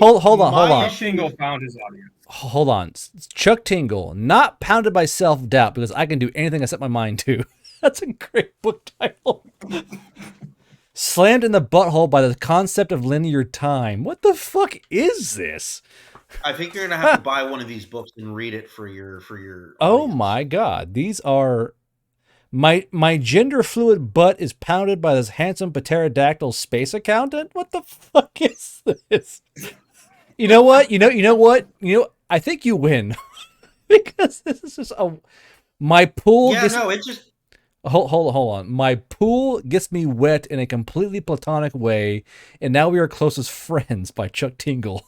Hold on. Tingle found his audience. Hold on. Chuck Tingle, Not Pounded by Self-Doubt, because I can do anything I set my mind to. That's a great book title. Slammed in the butthole by the concept of linear time. What the fuck is this? I think you're gonna have to buy one of these books and read it for your. Oh audience. My god, these are my gender fluid butt is pounded by this handsome pterodactyl space accountant. What the fuck is this? You know what? I think you win because this is just my pool. Yeah, it just. Hold on. My pool gets me wet in a completely platonic way, and now we are close as friends by Chuck Tingle.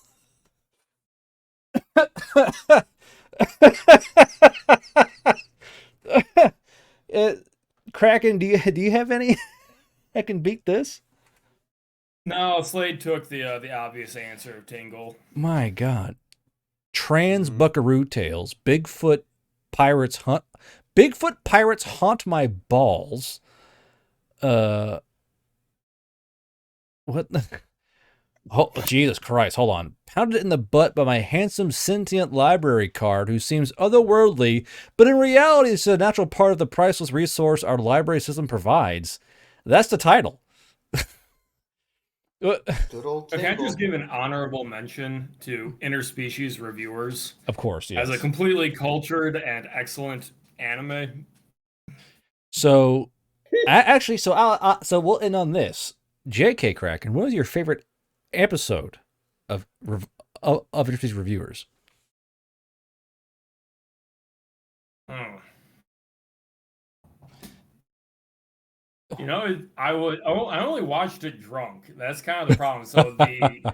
Kraken, do you have any that can beat this? No, Slade took the obvious answer of Tingle. My god. Trans Buckaroo Tales. Bigfoot pirates haunt my balls. What the? Oh, Jesus Christ, hold on. Pounded in the butt by my handsome sentient library card who seems otherworldly, but in reality is a natural part of the priceless resource our library system provides. That's the title. Good old Tingle. Can I just give an honorable mention to Interspecies Reviewers? Of course, yes. As a completely cultured and excellent anime. So, actually, so we'll end on this. J.K. Kraken, what was your favorite episode of Interface Reviewers? You know, I only watched it drunk. That's kind of the problem. So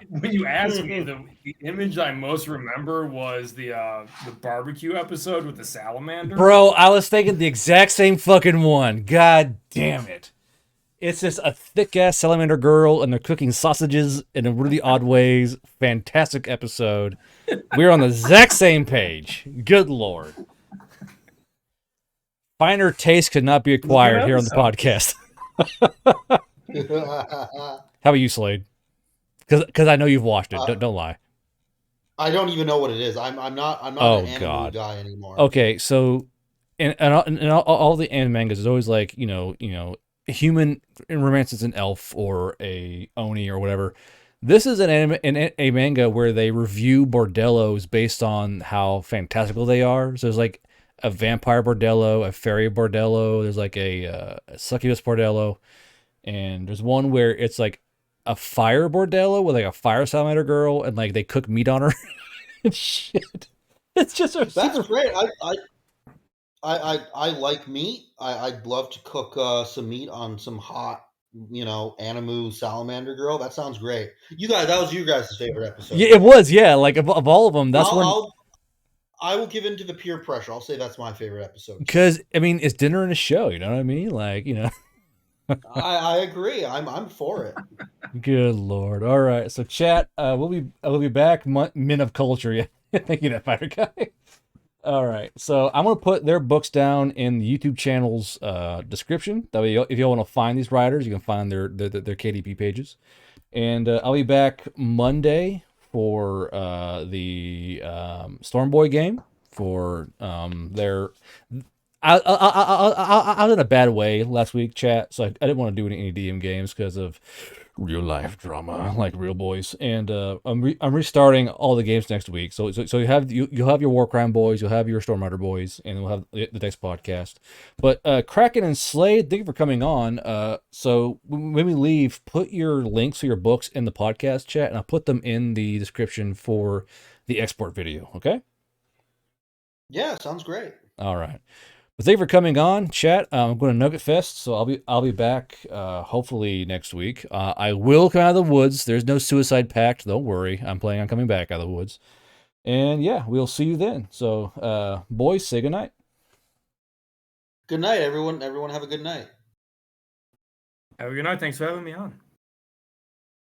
when you ask me, the image I most remember was the barbecue episode with the salamander. Bro, I was thinking the exact same fucking one. God damn it. It's just a thick-ass salamander girl, and they're cooking sausages in a really odd ways. Fantastic episode. We're on the exact same page. Good Lord. Finer taste could not be acquired here on the podcast. How about you, Slade? Because I know you've watched it. Don't lie. I don't even know what it is. I'm not an anime guy anymore. Okay, so in all the anime mangas, there's always like human romances an elf or a oni or whatever. This is a manga where they review bordellos based on how fantastical they are. So there's like a vampire bordello, a fairy bordello. There's like a succubus bordello, and there's one where it's like a fire bordello with like a fire salamander girl, and like they cook meat on her. And shit, it's just that's great. I like meat. I'd love to cook some meat on some hot, Animu salamander girl. That sounds great. You guys, that was your guys' favorite episode. Yeah, it was. Yeah, like of all of them, that's I will give in to the peer pressure. I'll say that's my favorite episode. Because I mean, it's dinner and a show. You know what I mean? Like, I agree. I'm for it. Good Lord. All right. So chat, we'll be back. Men of Culture. Yeah. Thank you, that fighter guy. All right. So I'm gonna put their books down in the YouTube channel's description. That way, if you want to find these writers, you can find their KDP pages. And I'll be back Monday for the Storm Boy game for their. I was in a bad way last week, chat, so I didn't want to do any DM games because of real life drama, like Real Boys. And I'm restarting all the games next week. So you'll have your War Crime boys, you'll have your Stormrider boys, and we'll have the next podcast. But Kraken and Slade, thank you for coming on. So when we leave, put your links to your books in the podcast chat, and I'll put them in the description for the export video. Okay? Yeah, sounds great. All right. But thank you for coming on, chat. I'm going to Nugget Fest, so I'll be back hopefully next week. I will come out of the woods. There's no suicide pact. Don't worry. I'm planning on coming back out of the woods. And yeah, we'll see you then. So, boys, say goodnight. Good night, everyone. Everyone have a good night. Have a good night. Thanks for having me on.